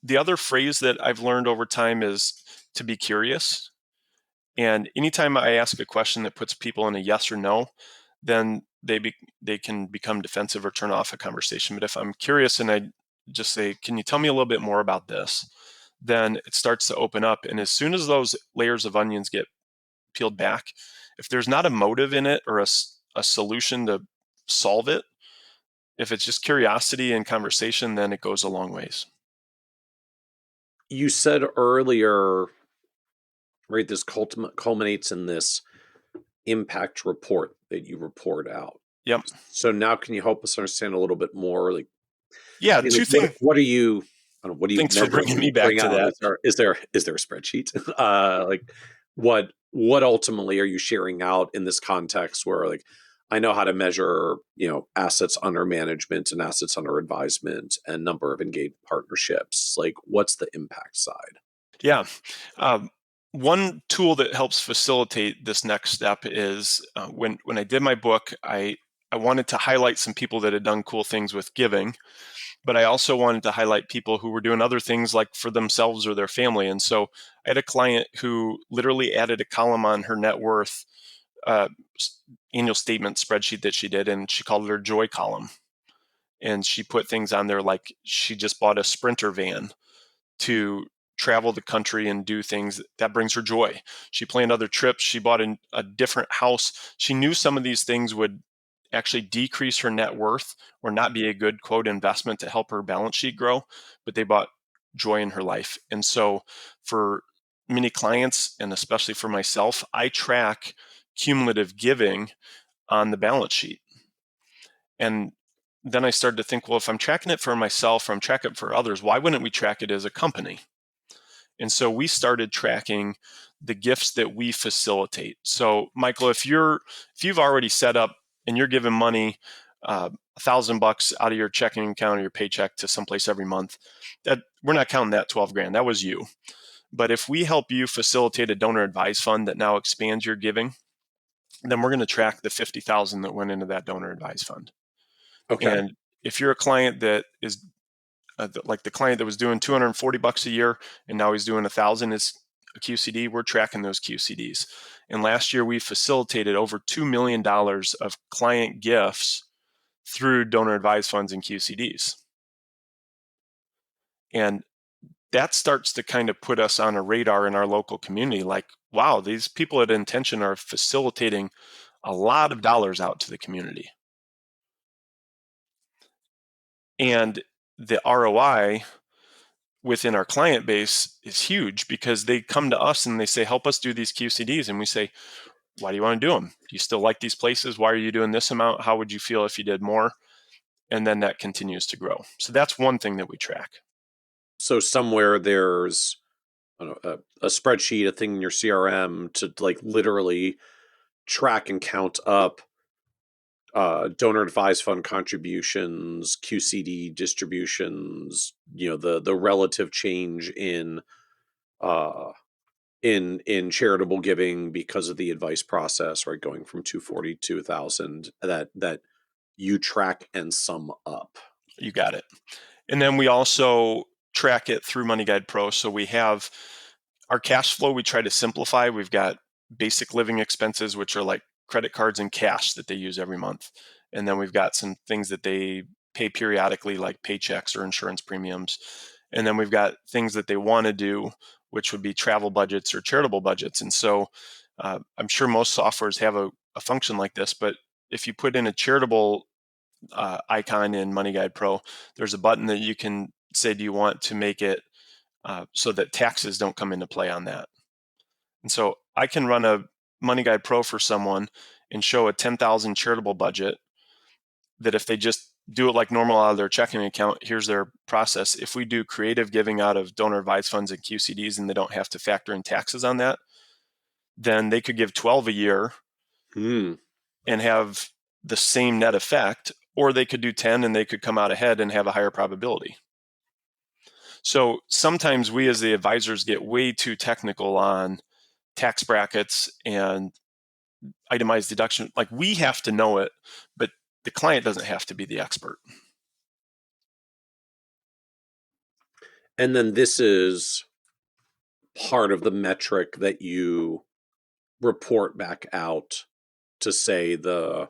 the other phrase that I've learned over time is to be curious. And anytime I ask a question that puts people in a yes or no, then they can become defensive or turn off a conversation. But if I'm curious and I just say, can you tell me a little bit more about this? Then it starts to open up. And as soon as those layers of onions get peeled back, if there's not a motive in it or a solution to solve it, if it's just curiosity and conversation, then it goes a long ways. You said earlier, right, this culminates in this impact report that you report out. Yep. So now can you help us understand a little bit more? Like, yeah, like, two things. What are you? I don't know, what do you? Thanks for bringing me back to that. Is there a spreadsheet? Like, what ultimately are you sharing out in this context where, like, I know how to measure, assets under management and assets under advisement and number of engaged partnerships. Like, what's the impact side? Yeah. One tool that helps facilitate this next step is when I did my book, I wanted to highlight some people that had done cool things with giving, but I also wanted to highlight people who were doing other things like for themselves or their family. And so I had a client who literally added a column on her net worth annual statement spreadsheet that she did, and she called it her joy column. And she put things on there like she just bought a Sprinter van to travel the country and do things that brings her joy. She planned other trips. She bought a different house. She knew some of these things would actually decrease her net worth or not be a good quote investment to help her balance sheet grow, but they brought joy in her life. And so for many clients, and especially for myself, I track cumulative giving on the balance sheet. And then I started to think, well, if I'm tracking it for myself or I'm tracking it for others, why wouldn't we track it as a company? And so we started tracking the gifts that we facilitate. So Michael, if you've already set up and you're giving money, $1,000 out of your checking account or your paycheck to someplace every month, that we're not counting that 12 grand. That was you. But if we help you facilitate a donor advised fund that now expands your giving, then we're going to track the 50,000 that went into that donor advised fund. Okay. And if you're a client that is like the client that was doing $240 a year and now he's doing 1,000 is a QCD, we're tracking those QCDs. And last year we facilitated over $2 million of client gifts through donor advised funds and QCDs. And that starts to kind of put us on a radar in our local community. Like, wow, these people at IntentGen are facilitating a lot of dollars out to the community. And the ROI within our client base is huge because they come to us and they say, help us do these QCDs. And we say, why do you want to do them? Do you still like these places? Why are you doing this amount? How would you feel if you did more? And then that continues to grow. So that's one thing that we track. So somewhere there's a spreadsheet, a thing in your CRM to like literally track and count up donor advised fund contributions, QCD distributions, the relative change in in charitable giving because of the advice process, right? Going from 240 to 1,000 that you track and sum up. You got it. And then we also track it through Money Guide Pro. So we have our cash flow, we try to simplify. We've got basic living expenses, which are like credit cards and cash that they use every month. And then we've got some things that they pay periodically, like paychecks or insurance premiums. And then we've got things that they want to do, which would be travel budgets or charitable budgets. And so I'm sure most softwares have a function like this, but if you put in a charitable icon in Money Guide Pro, there's a button that you can say, do you want to make it so that taxes don't come into play on that? And so I can run a Money Guide Pro for someone and show a 10,000 charitable budget that if they just do it like normal out of their checking account, here's their process. If we do creative giving out of donor advised funds and QCDs and they don't have to factor in taxes on that, then they could give 12 a year and have the same net effect, or they could do 10 and they could come out ahead and have a higher probability. So sometimes we as the advisors get way too technical on tax brackets and itemized deduction. Like, we have to know it, but the client doesn't have to be the expert. And then this is part of the metric that you report back out to say the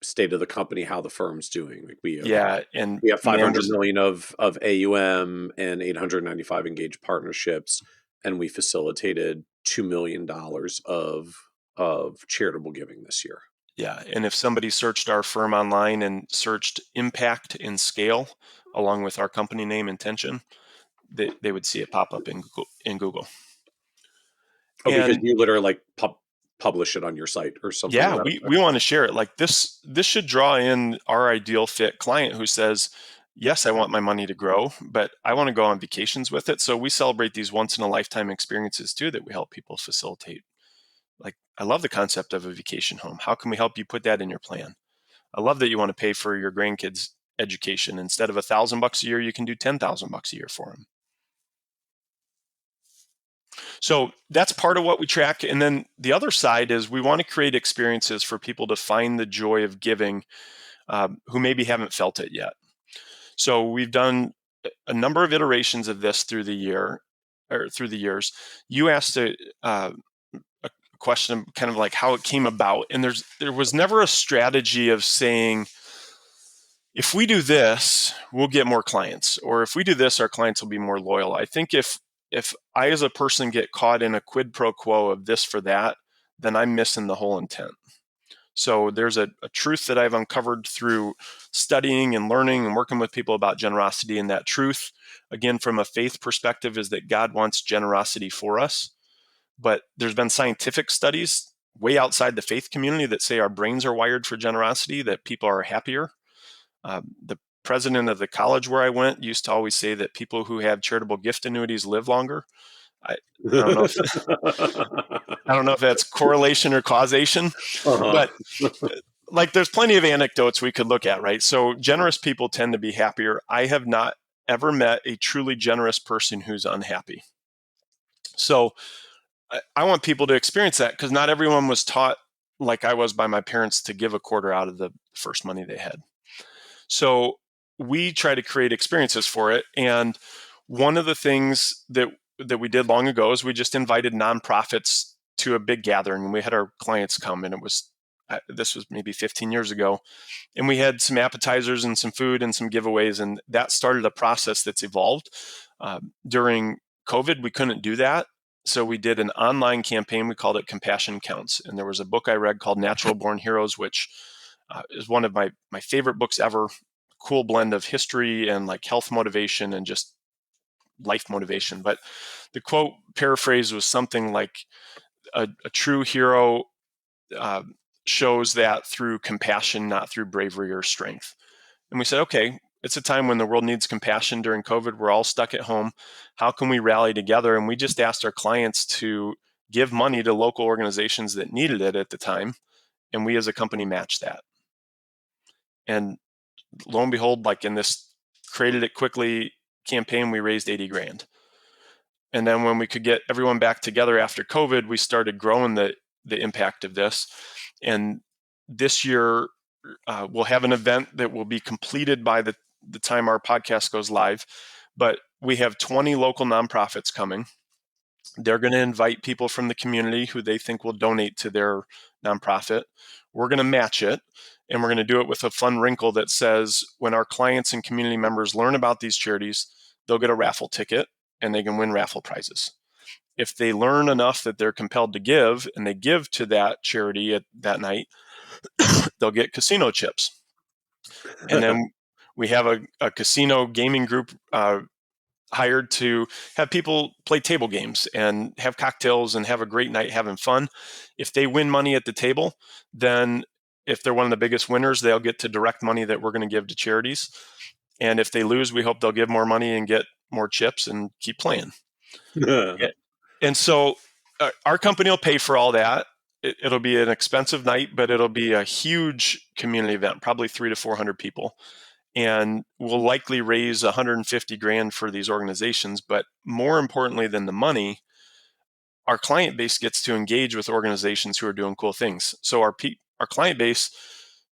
state of the company, how the firm's doing. Like we have 500 million of AUM and 895 engaged partnerships, and we facilitated $2 million of charitable giving this year. Yeah, and if somebody searched our firm online and searched impact and scale along with our company name IntentGen, they would see it pop up in Google. Oh, because you literally like publish it on your site or something. Yeah, we want to share it. Like this should draw in our ideal fit client who says, yes, I want my money to grow, but I want to go on vacations with it. So we celebrate these once in a lifetime experiences too that we help people facilitate. Like, I love the concept of a vacation home. How can we help you put that in your plan? I love that you want to pay for your grandkids' education. Instead of $1,000 a year, you can do $10,000 a year for them. So that's part of what we track. And then the other side is we want to create experiences for people to find the joy of giving who maybe haven't felt it yet. So we've done a number of iterations of this through the years. You asked a question kind of like how it came about. And there was never a strategy of saying, if we do this, we'll get more clients, or if we do this, our clients will be more loyal. I think if I as a person get caught in a quid pro quo of this for that, then I'm missing the whole intent. So there's a truth that I've uncovered through studying and learning and working with people about generosity. And that truth, again, from a faith perspective, is that God wants generosity for us. But there's been scientific studies way outside the faith community that say our brains are wired for generosity, that people are happier. The president of the college where I went used to always say that people who have charitable gift annuities live longer. I don't know if that's correlation or causation, but like there's plenty of anecdotes we could look at, right? So generous people tend to be happier. I have not ever met a truly generous person who's unhappy. So I want people to experience that, because not everyone was taught, like I was by my parents, to give a quarter out of the first money they had. So we try to create experiences for it. And one of the things that we did long ago is we just invited nonprofits to a big gathering, and we had our clients come, and this was maybe 15 years ago. And we had some appetizers and some food and some giveaways, and that started a process that's evolved. During COVID, we couldn't do that. So we did an online campaign. We called it Compassion Counts. And there was a book I read called Natural Born Heroes, which is one of my favorite books ever. Cool blend of history and like health motivation and just life motivation. But the quote paraphrase was something like, a true hero shows that through compassion, not through bravery or strength. And we said, okay, it's a time when the world needs compassion during COVID. We're all stuck at home. How can we rally together? And we just asked our clients to give money to local organizations that needed it at the time. And we as a company matched that. And lo and behold, like in this created it quickly campaign, we raised $80,000. And then when we could get everyone back together after COVID, we started growing the impact of this. And this year, we'll have an event that will be completed by the time our podcast goes live. But we have 20 local nonprofits coming. They're going to invite people from the community who they think will donate to their nonprofit. We're going to match it, and we're going to do it with a fun wrinkle that says when our clients and community members learn about these charities, they'll get a raffle ticket and they can win raffle prizes. If they learn enough that they're compelled to give and they give to that charity at that night, they'll get casino chips. And then we have a casino gaming group hired to have people play table games and have cocktails and have a great night having fun. If they win money at the table, then if they're one of the biggest winners, they'll get to direct money that we're going to give to charities. And if they lose, we hope they'll give more money and get more chips and keep playing. And so our company will pay for all that. It'll be an expensive night, but it'll be a huge community event, probably 300 to 400 people. And we'll likely raise 150 grand for these organizations. But more importantly than the money, our client base gets to engage with organizations who are doing cool things. So our client base,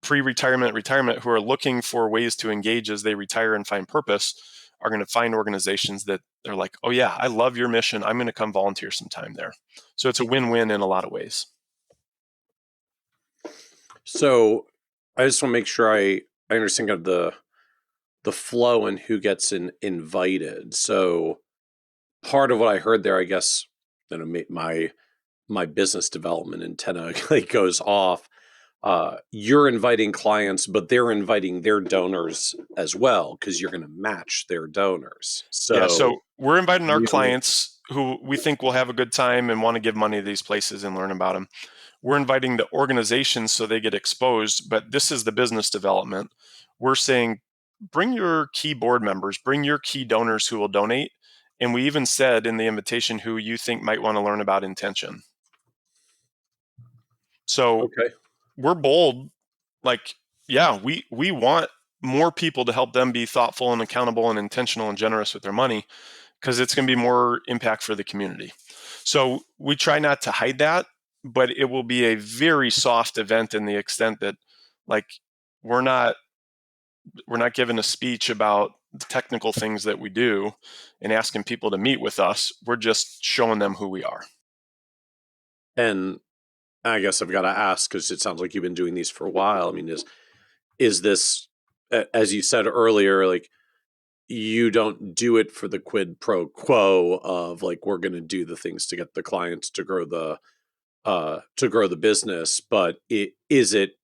pre-retirement, retirement, who are looking for ways to engage as they retire and find purpose, are going to find organizations that they're like, oh yeah, I love your mission. I'm going to come volunteer some time there. So it's a win-win in a lot of ways. So I just want to make sure I understand kind of the flow and who gets invited. So part of what I heard there, I guess, my business development antenna goes off. You're inviting clients, but they're inviting their donors as well because you're going to match their donors. So we're inviting our clients who we think will have a good time and want to give money to these places and learn about them. We're inviting the organizations so they get exposed, but this is the business development. We're saying, bring your key board members, bring your key donors who will donate. And we even said in the invitation who you think might want to learn about IntentGen. So we're bold. Like, yeah, we want more people to help them be thoughtful and accountable and intentional and generous with their money because it's going to be more impact for the community. So we try not to hide that, but it will be a very soft event in the extent that, like, we're not giving a speech about the technical things that we do and asking people to meet with us. We're just showing them who we are. And I guess I've got to ask, because it sounds like you've been doing these for a while. I mean, is this, as you said earlier, like, you don't do it for the quid pro quo of like, we're going to do the things to get the clients to grow the business, but is it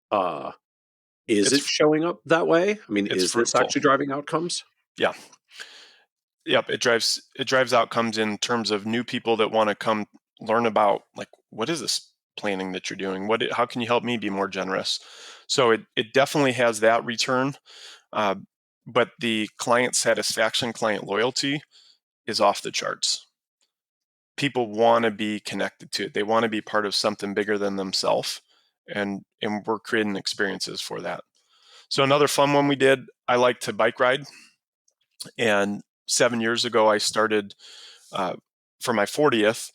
showing up that way? I mean, is this actually driving outcomes? Yeah. Yep. It drives outcomes in terms of new people that want to come learn about, like, what is this planning that you're doing? How can you help me be more generous? So it definitely has that return. But the client satisfaction, client loyalty is off the charts. People want to be connected to it. They want to be part of something bigger than themselves. And we're creating experiences for that. So another fun one we did, I like to bike ride. And 7 years ago, I started for my 40th,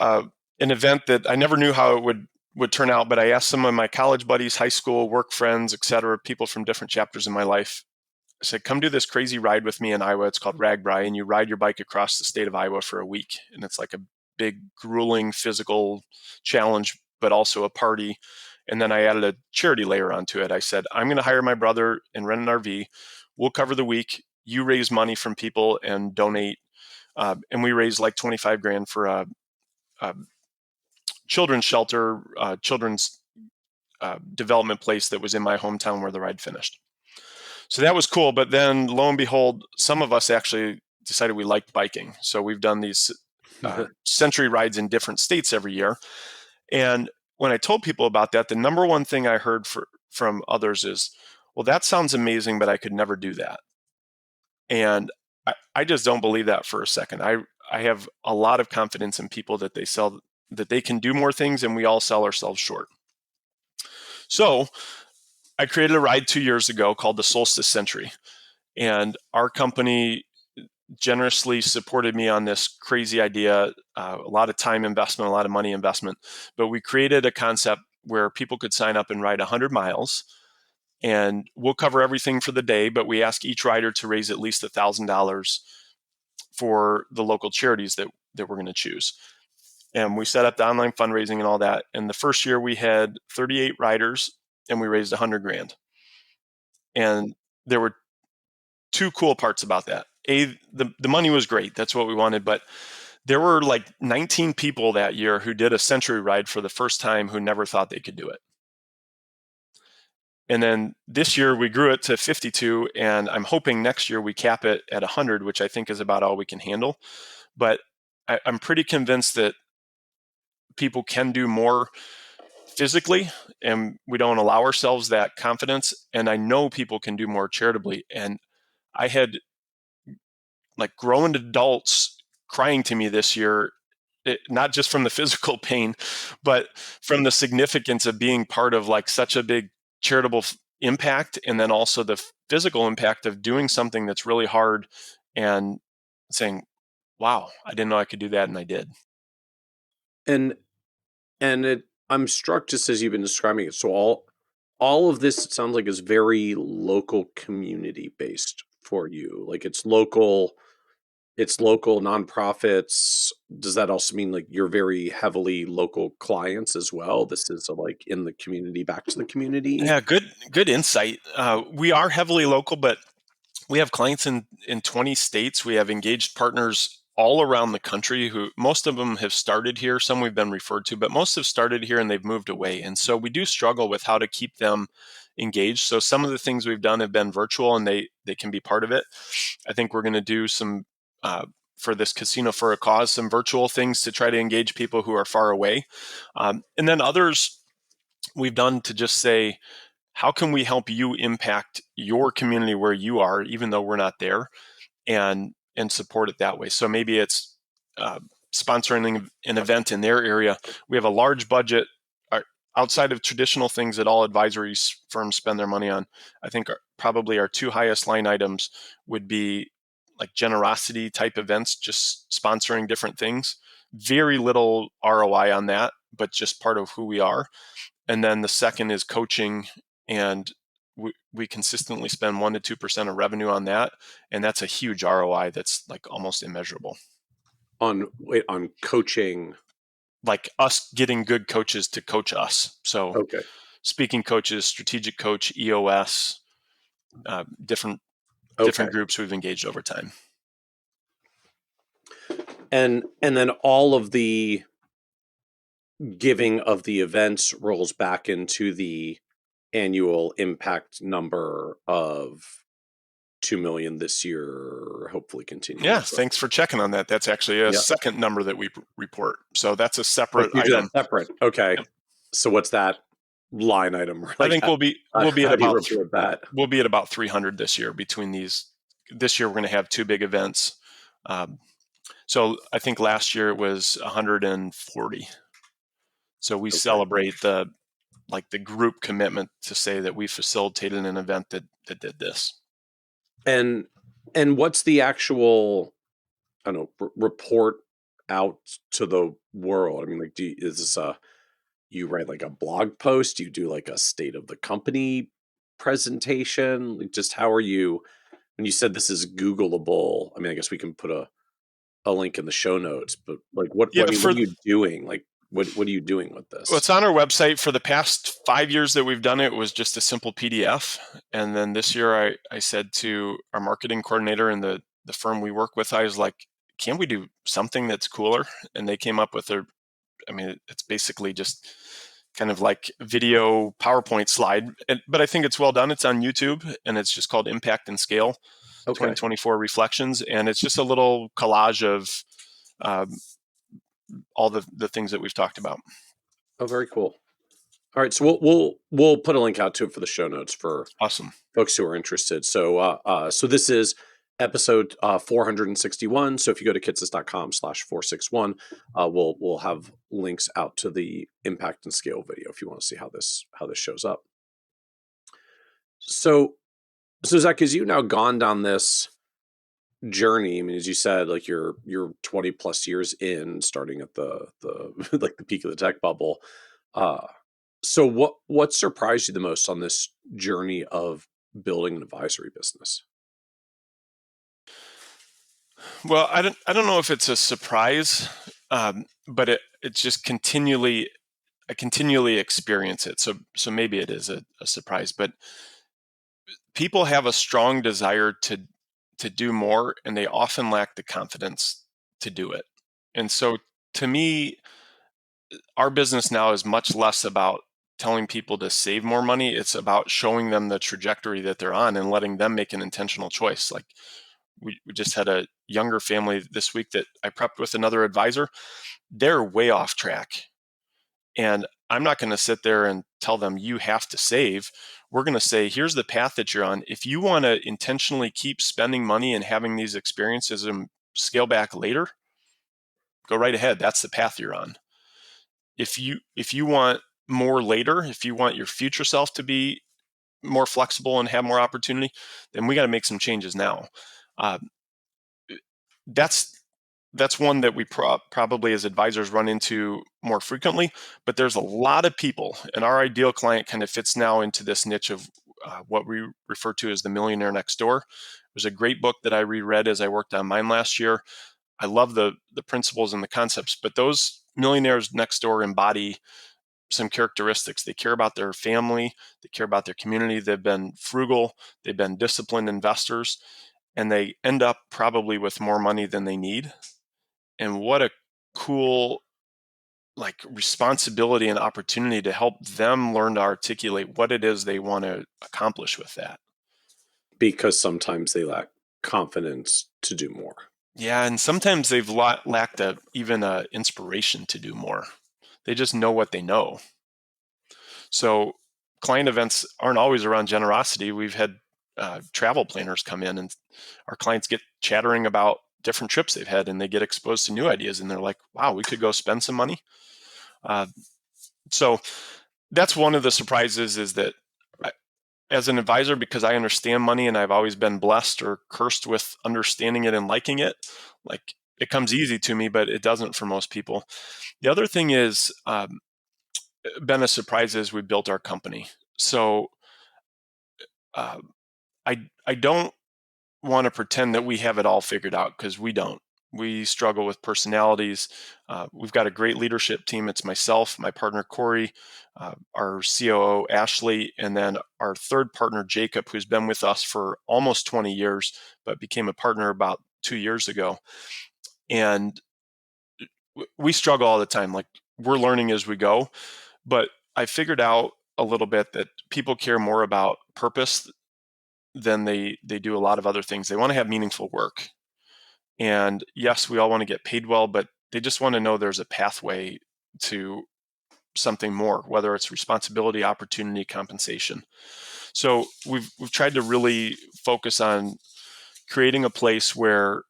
an event that I never knew how it would turn out, but I asked some of my college buddies, high school, work friends, et cetera, people from different chapters in my life. I said, come do this crazy ride with me in Iowa. It's called RAGBRAI, and you ride your bike across the state of Iowa for a week. And it's like a big, grueling physical challenge, but also a party. And then I added a charity layer onto it. I said, I'm going to hire my brother and rent an RV. We'll cover the week. You raise money from people and donate. And we raised like 25 grand for a children's shelter, children's development place that was in my hometown where the ride finished. So that was cool. But then lo and behold, some of us actually decided we liked biking. So we've done these century rides in different states every year. And when I told people about that, the number one thing I heard from others is, well, that sounds amazing, but I could never do that. And I just don't believe that for a second. I have a lot of confidence in people that they can do more things, and we all sell ourselves short. So I created a ride 2 years ago called the Solstice Century. And our company generously supported me on this crazy idea, a lot of time investment, a lot of money investment. But we created a concept where people could sign up and ride 100 miles, and we'll cover everything for the day, but we ask each rider to raise at least $1,000 for the local charities that we're going to choose. And we set up the online fundraising and all that. And the first year we had 38 riders and we raised $100,000. And there were two cool parts about that. The money was great. That's what we wanted. But there were like 19 people that year who did a century ride for the first time who never thought they could do it. And then this year we grew it to 52, and I'm hoping next year we cap it at 100, which I think is about all we can handle. But I'm pretty convinced that people can do more physically, and we don't allow ourselves that confidence. And I know people can do more charitably. And I had like grown adults crying to me this year, not just from the physical pain, but from the significance of being part of like such a big charitable impact, and then also the physical impact of doing something that's really hard and saying, wow, I didn't know I could do that, and I did. And I'm struck just as you've been describing it. So all of this, it sounds like, is very local community based for you. Like it's local nonprofits. Does that also mean like you're very heavily local clients as well? This is like in the community, back to the community. Yeah, good insight. We are heavily local, but we have clients in 20 states. We have engaged partners all around the country who most of them have started here. Some we've been referred to, but most have started here and they've moved away. And so we do struggle with how to keep them engaged. So some of the things we've done have been virtual, and they can be part of it. I think we're going to do some, for this Casino for a Cause, some virtual things to try to engage people who are far away. And then others we've done to just say, how can we help you impact your community where you are, even though we're not there, and support it that way. So maybe it's sponsoring an event in their area. We have a large budget outside of traditional things that all advisory firms spend their money on. I think probably our two highest line items would be like generosity type events, just sponsoring different things. Very little ROI on that, but just part of who we are. And then the second is coaching, and we consistently spend 1% to 2% of revenue on that, and that's a huge ROI that's like almost immeasurable. On coaching, like us getting good coaches to coach us. So okay. Speaking coaches, strategic coach, EOS, different groups we've engaged over time. And then all of the giving of the events rolls back into the annual impact number of 2 million this year, hopefully continue. Yeah, thanks for checking on that. That's actually a second number that we report. So that's a separate item. Separate. Okay. Yep. So what's that line item? Like I think we'll be at about 300 this year between these. This year we're going to have two big events. So I think last year it was 140. So we celebrate the group commitment to say that we facilitated an event that did this. And what's the actual, I don't know, report out to the world? I mean, like, is this you write like a blog post? Do you do like a state of the company presentation? Like, just how are you, when you said this is Googleable, I mean, I guess we can put a link in the show notes, but like, what are you doing? Like, what are you doing with this? Well, it's on our website. For the past 5 years that we've done it, it was just a simple PDF. And then this year I said to our marketing coordinator and the firm we work with, I was like, can we do something that's cooler? And they came up with it's basically just kind of like video PowerPoint slide, but I think it's well done. It's on YouTube, and it's just called Impact and Scale 2024 Reflections. And it's just a little collage of all the things that we've talked about. Oh, very cool. All right. So we'll put a link out to it for the show notes for awesome folks who are interested. So this is episode 461. So if you go to kitces.com/461, we'll have links out to the Impact and Scale video if you want to see how this shows up. So Zac, as you've now gone down this journey, I mean, as you said, like you're 20 plus years in, starting at the like the peak of the tech bubble. Uh, so what surprised you the most on this journey of building an advisory business? Well, I don't know if it's a surprise, but it's just I continually experience it. So maybe it is a surprise, but people have a strong desire to do more, and they often lack the confidence to do it. And so to me, our business now is much less about telling people to save more money. It's about showing them the trajectory that they're on and letting them make an intentional choice. Like we just had a younger family this week that I prepped with another advisor. They're way off track. And I'm not going to sit there and tell them you have to save. We're going to say, here's the path that you're on. If you want to intentionally keep spending money and having these experiences and scale back later, go right ahead. That's the path you're on. If you want more later, if you want your future self to be more flexible and have more opportunity, then we got to make some changes now. Uh, that's one that we probably as advisors run into more frequently, but there's a lot of people, and our ideal client kind of fits now into this niche of what we refer to as the millionaire next door. There's a great book that I reread as I worked on mine last year. I love the principles and the concepts, but those millionaires next door embody some characteristics. They care about their family, they care about their community, they've been frugal, they've been disciplined investors, and they end up probably with more money than they need. And what a cool responsibility and opportunity to help them learn to articulate what it is they want to accomplish with that. Because sometimes they lack confidence to do more. Yeah, and sometimes they've lacked even a inspiration to do more. They just know what they know. So client events aren't always around generosity. We've had travel planners come in, and our clients get chattering about different trips they've had, and they get exposed to new ideas, and they're like, wow, we could go spend some money. So that's one of the surprises, is that as an advisor, because I understand money and I've always been blessed or cursed with understanding it and liking it, like it comes easy to me, but it doesn't for most people. The other thing is been a surprise as we built our company. So I don't want to pretend that we have it all figured out, because we don't. We struggle with personalities. We've got a great leadership team. It's myself, my partner, Corey, our COO, Ashley, and then our third partner, Jacob, who's been with us for almost 20 years, but became a partner about 2 years ago. And we struggle all the time. Like, we're learning as we go. But I figured out a little bit that people care more about purpose than they do a lot of other things. They want to have meaningful work. And yes, we all want to get paid well, but they just want to know there's a pathway to something more, whether it's responsibility, opportunity, compensation. So we've tried to really focus on creating a place where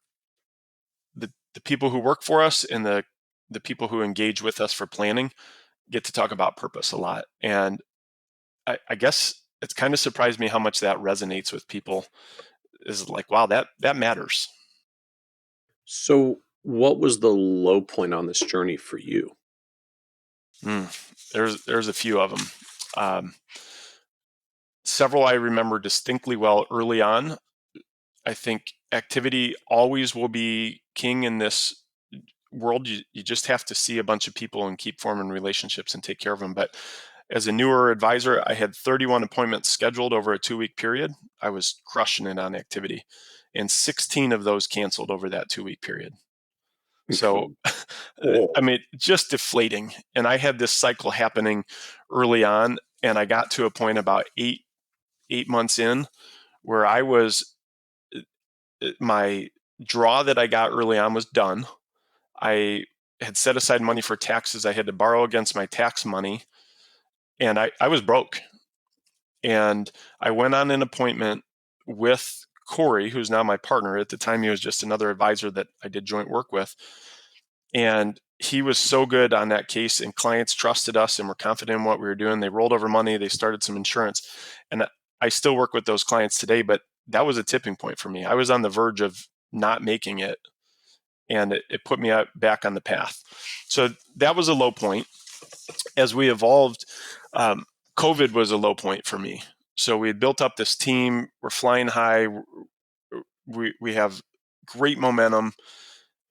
the people who work for us and the people who engage with us for planning get to talk about purpose a lot. And I guess it's kind of surprised me how much that resonates with people. Is like, wow, that matters. So what was the low point on this journey for you? There's a few of them. Several I remember distinctly well early on. I think activity always will be king in this world. You just have to see a bunch of people and keep forming relationships and take care of them. But as a newer advisor, I had 31 appointments scheduled over a 2-week period. I was crushing it on activity, and 16 of those canceled over that 2-week period. So, I mean, just deflating. And I had this cycle happening early on, and I got to a point about eight months in where my draw that I got early on was done. I had set aside money for taxes. I had to borrow against my tax money, and I was broke. And I went on an appointment with Corey, who's now my partner. At the time, he was just another advisor that I did joint work with. And he was so good on that case, and clients trusted us and were confident in what we were doing. They rolled over money. They started some insurance. And I still work with those clients today, but that was a tipping point for me. I was on the verge of not making it, and it put me back on the path. So that was a low point. As we evolved, COVID was a low point for me. So we had built up this team. We're flying high. We have great momentum.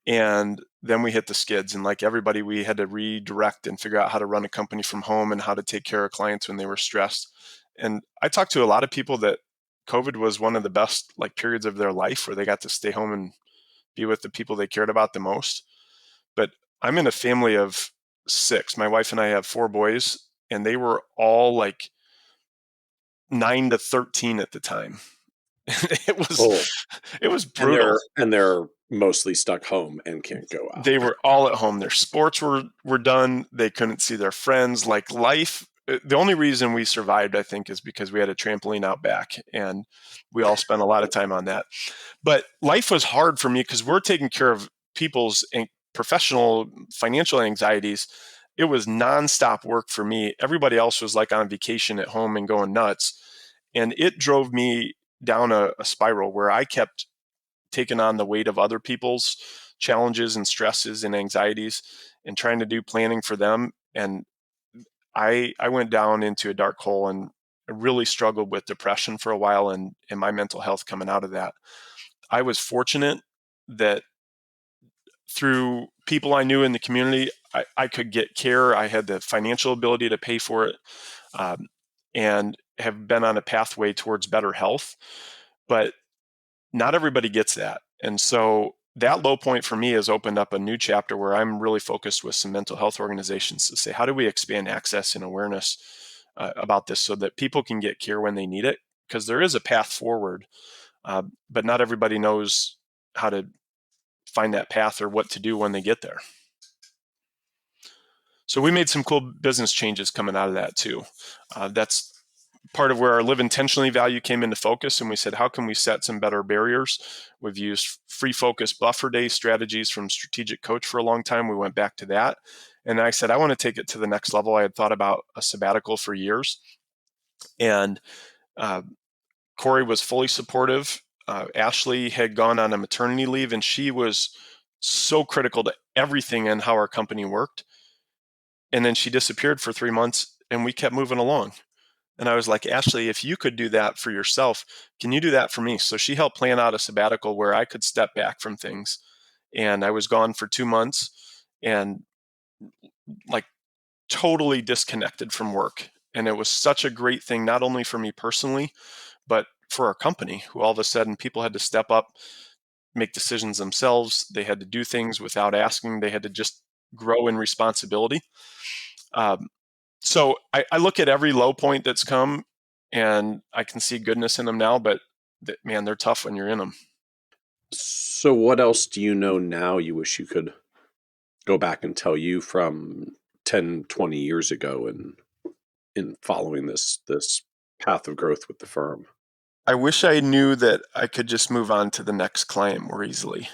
And then we hit the skids. And like everybody, we had to redirect and figure out how to run a company from home and how to take care of clients when they were stressed. And I talked to a lot of people that COVID was one of the best periods of their life where they got to stay home and be with the people they cared about the most. But I'm in a family of 6. My wife and I have 4 boys, and they were all 9 to 13 at the time. It was brutal. And they're mostly stuck home and can't go out. They were all at home. Their sports were done. They couldn't see their friends. Life, the only reason we survived, I think, is because we had a trampoline out back, and we all spent a lot of time on that. But life was hard for me because we're taking care of people's professional financial anxieties. It was nonstop work for me. Everybody else was on vacation at home and going nuts. And it drove me down a spiral where I kept taking on the weight of other people's challenges and stresses and anxieties and trying to do planning for them. And I went down into a dark hole and really struggled with depression for a while and my mental health coming out of that. I was fortunate that through people I knew in the community, I could get care. I had the financial ability to pay for it, and have been on a pathway towards better health. But not everybody gets that. And so that low point for me has opened up a new chapter where I'm really focused with some mental health organizations to say, how do we expand access and awareness about this so that people can get care when they need it? Because there is a path forward, but not everybody knows how to find that path or what to do when they get there. So we made some cool business changes coming out of that too. That's part of where our Live Intentionally value came into focus. And we said, how can we set some better barriers? We've used free focus buffer day strategies from Strategic Coach for a long time. We went back to that. And I said, I want to take it to the next level. I had thought about a sabbatical for years. And Corey was fully supportive. Ashley had gone on a maternity leave, and she was so critical to everything and how our company worked. And then she disappeared for 3 months, and we kept moving along. And I was like, Ashley, if you could do that for yourself, can you do that for me? So she helped plan out a sabbatical where I could step back from things. And I was gone for 2 months and totally disconnected from work. And it was such a great thing, not only for me personally, but for our company, who all of a sudden people had to step up, make decisions themselves. They had to do things without asking. They had to just grow in responsibility. So I look at every low point that's come, and I can see goodness in them now, but man, they're tough when you're in them. So what else do you know now you wish you could go back and tell you from 10, 20 years ago in following this path of growth with the firm? I wish I knew that I could just move on to the next client more easily.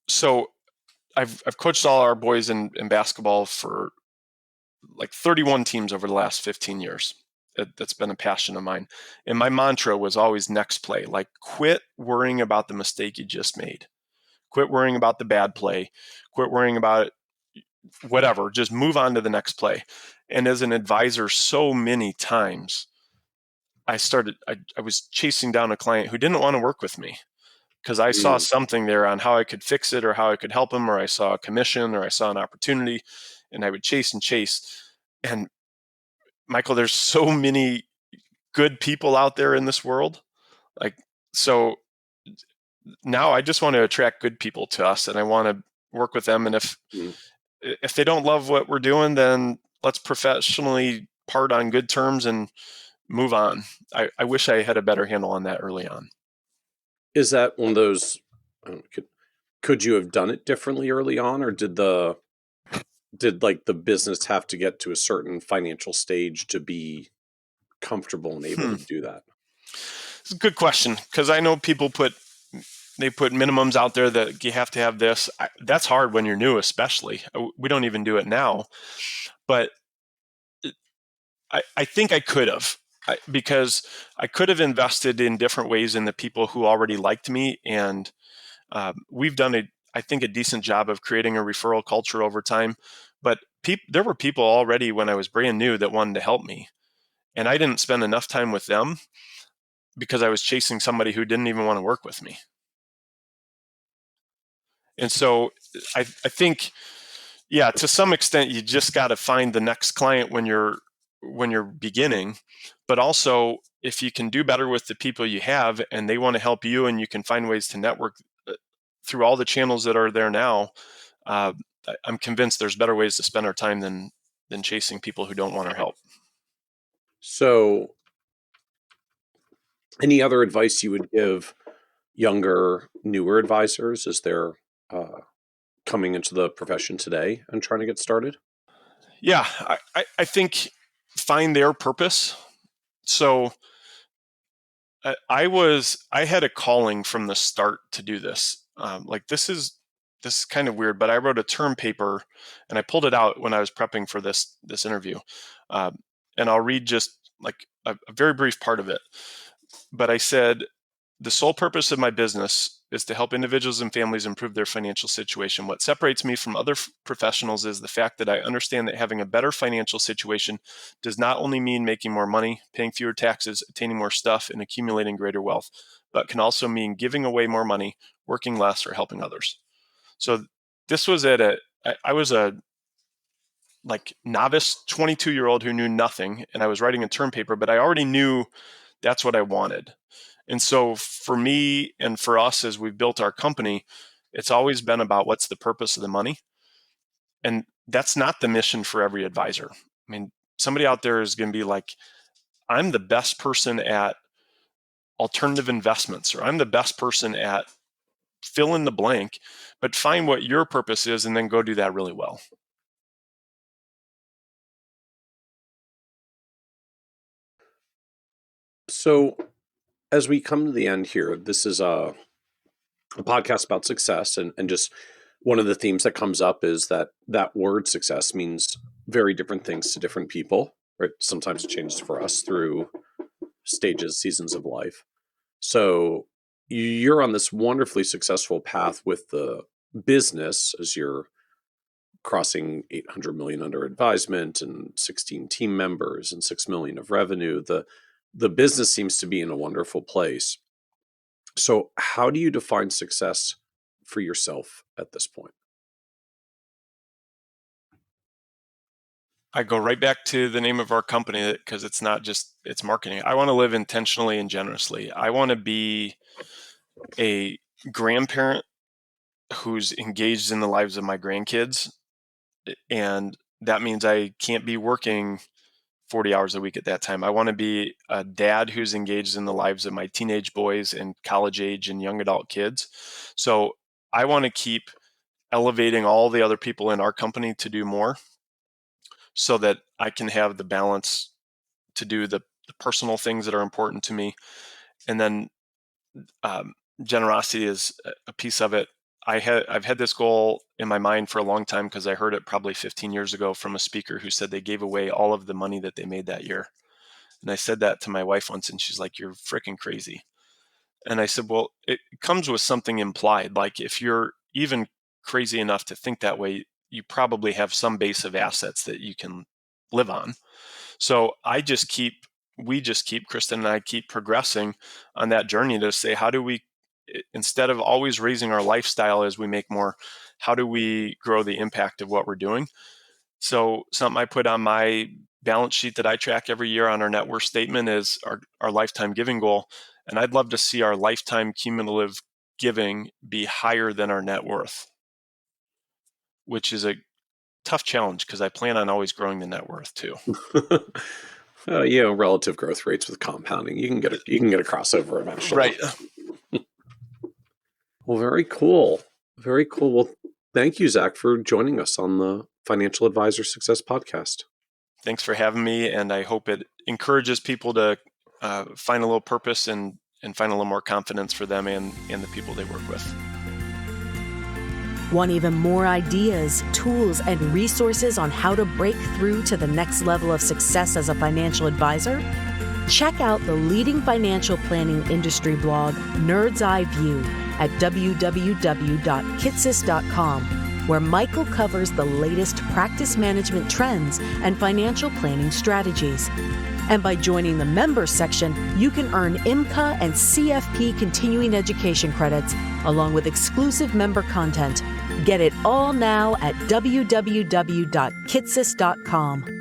So I've coached all our boys in basketball for 31 teams over the last 15 years. That's been a passion of mine. And my mantra was always next play. Quit worrying about the mistake you just made. Quit worrying about the bad play. Quit worrying about it, whatever. Just move on to the next play. And as an advisor, so many times I was chasing down a client who didn't want to work with me because I saw something there on how I could fix it or how I could help him, or I saw a commission or I saw an opportunity, and I would chase and chase. And Michael, there's so many good people out there in this world. So now I just want to attract good people to us, and I want to work with them. And if they don't love what we're doing, then let's professionally part on good terms and move on. I wish I had a better handle on that early on. Is that one of those, could you have done it differently early on, or did the business have to get to a certain financial stage to be comfortable and able to do that? It's a good question, because I know people put minimums out there that you have to have this. That's hard when you're new, especially. We don't even do it now. But I think I could have. because I could have invested in different ways in the people who already liked me. And we've done, I think, a decent job of creating a referral culture over time. But there were people already when I was brand new that wanted to help me. And I didn't spend enough time with them because I was chasing somebody who didn't even want to work with me. And so I think, yeah, to some extent, you just got to find the next client when you're beginning. But also, if you can do better with the people you have and they want to help you and you can find ways to network through all the channels that are there now, I'm convinced there's better ways to spend our time than chasing people who don't want our help. So any other advice you would give younger, newer advisors as they're coming into the profession today and trying to get started? Yeah, I think find their purpose. So I had a calling from the start to do this. This is kind of weird, but I wrote a term paper and I pulled it out when I was prepping for this interview. And I'll read just like a very brief part of it. But I said, the sole purpose of my business is to help individuals and families improve their financial situation. What separates me from other professionals is the fact that I understand that having a better financial situation does not only mean making more money, paying fewer taxes, attaining more stuff, and accumulating greater wealth, but can also mean giving away more money, working less, or helping others. So this was I was a novice 22-year-old who knew nothing, and I was writing a term paper, but I already knew that's what I wanted. And so for me and for us, as we've built our company, it's always been about what's the purpose of the money. And that's not the mission for every advisor. I mean, somebody out there is going to be like, I'm the best person at alternative investments, or I'm the best person at fill in the blank, but find what your purpose is and then go do that really well. So as we come to the end here, this is a podcast about success, and just one of the themes that comes up is that word success means very different things to different people, right? Sometimes it changes for us through stages, seasons of life. So you're on this wonderfully successful path with the business as you're crossing 800 million under advisement and 16 team members and 6 million of revenue. The business seems to be in a wonderful place. So how do you define success for yourself at this point? I go right back to the name of our company, because it's not just, it's marketing. I want to live intentionally and generously. I want to be a grandparent who's engaged in the lives of my grandkids. And that means I can't be working 40 hours a week at that time. I want to be a dad who's engaged in the lives of my teenage boys and college age and young adult kids. So I want to keep elevating all the other people in our company to do more, so that I can have the balance to do the personal things that are important to me. And then generosity is a piece of it. I've had this goal in my mind for a long time, because I heard it probably 15 years ago from a speaker who said they gave away all of the money that they made that year. And I said that to my wife once, and she's like, "You're freaking crazy." And I said, well, it comes with something implied. Like, if you're even crazy enough to think that way, you probably have some base of assets that you can live on. So we just keep, Kristen and I keep progressing on that journey to say, how do we, instead of always raising our lifestyle as we make more, how do we grow the impact of what we're doing? So something I put on my balance sheet that I track every year on our net worth statement is our lifetime giving goal. And I'd love to see our lifetime cumulative giving be higher than our net worth, which is a tough challenge, because I plan on always growing the net worth too. Relative growth rates with compounding, you can get a crossover eventually. Right. Well, very cool. Very cool. Well, thank you, Zac, for joining us on the Financial Advisor Success Podcast. Thanks for having me. And I hope it encourages people to find a little purpose and find a little more confidence for them and the people they work with. Want even more ideas, tools, and resources on how to break through to the next level of success as a financial advisor? Check out the leading financial planning industry blog, Nerd's Eye View, at www.kitsis.com, where Michael covers the latest practice management trends and financial planning strategies. And by joining the members section, you can earn IMCA and CFP continuing education credits, along with exclusive member content. Get it all now at www.kitsis.com.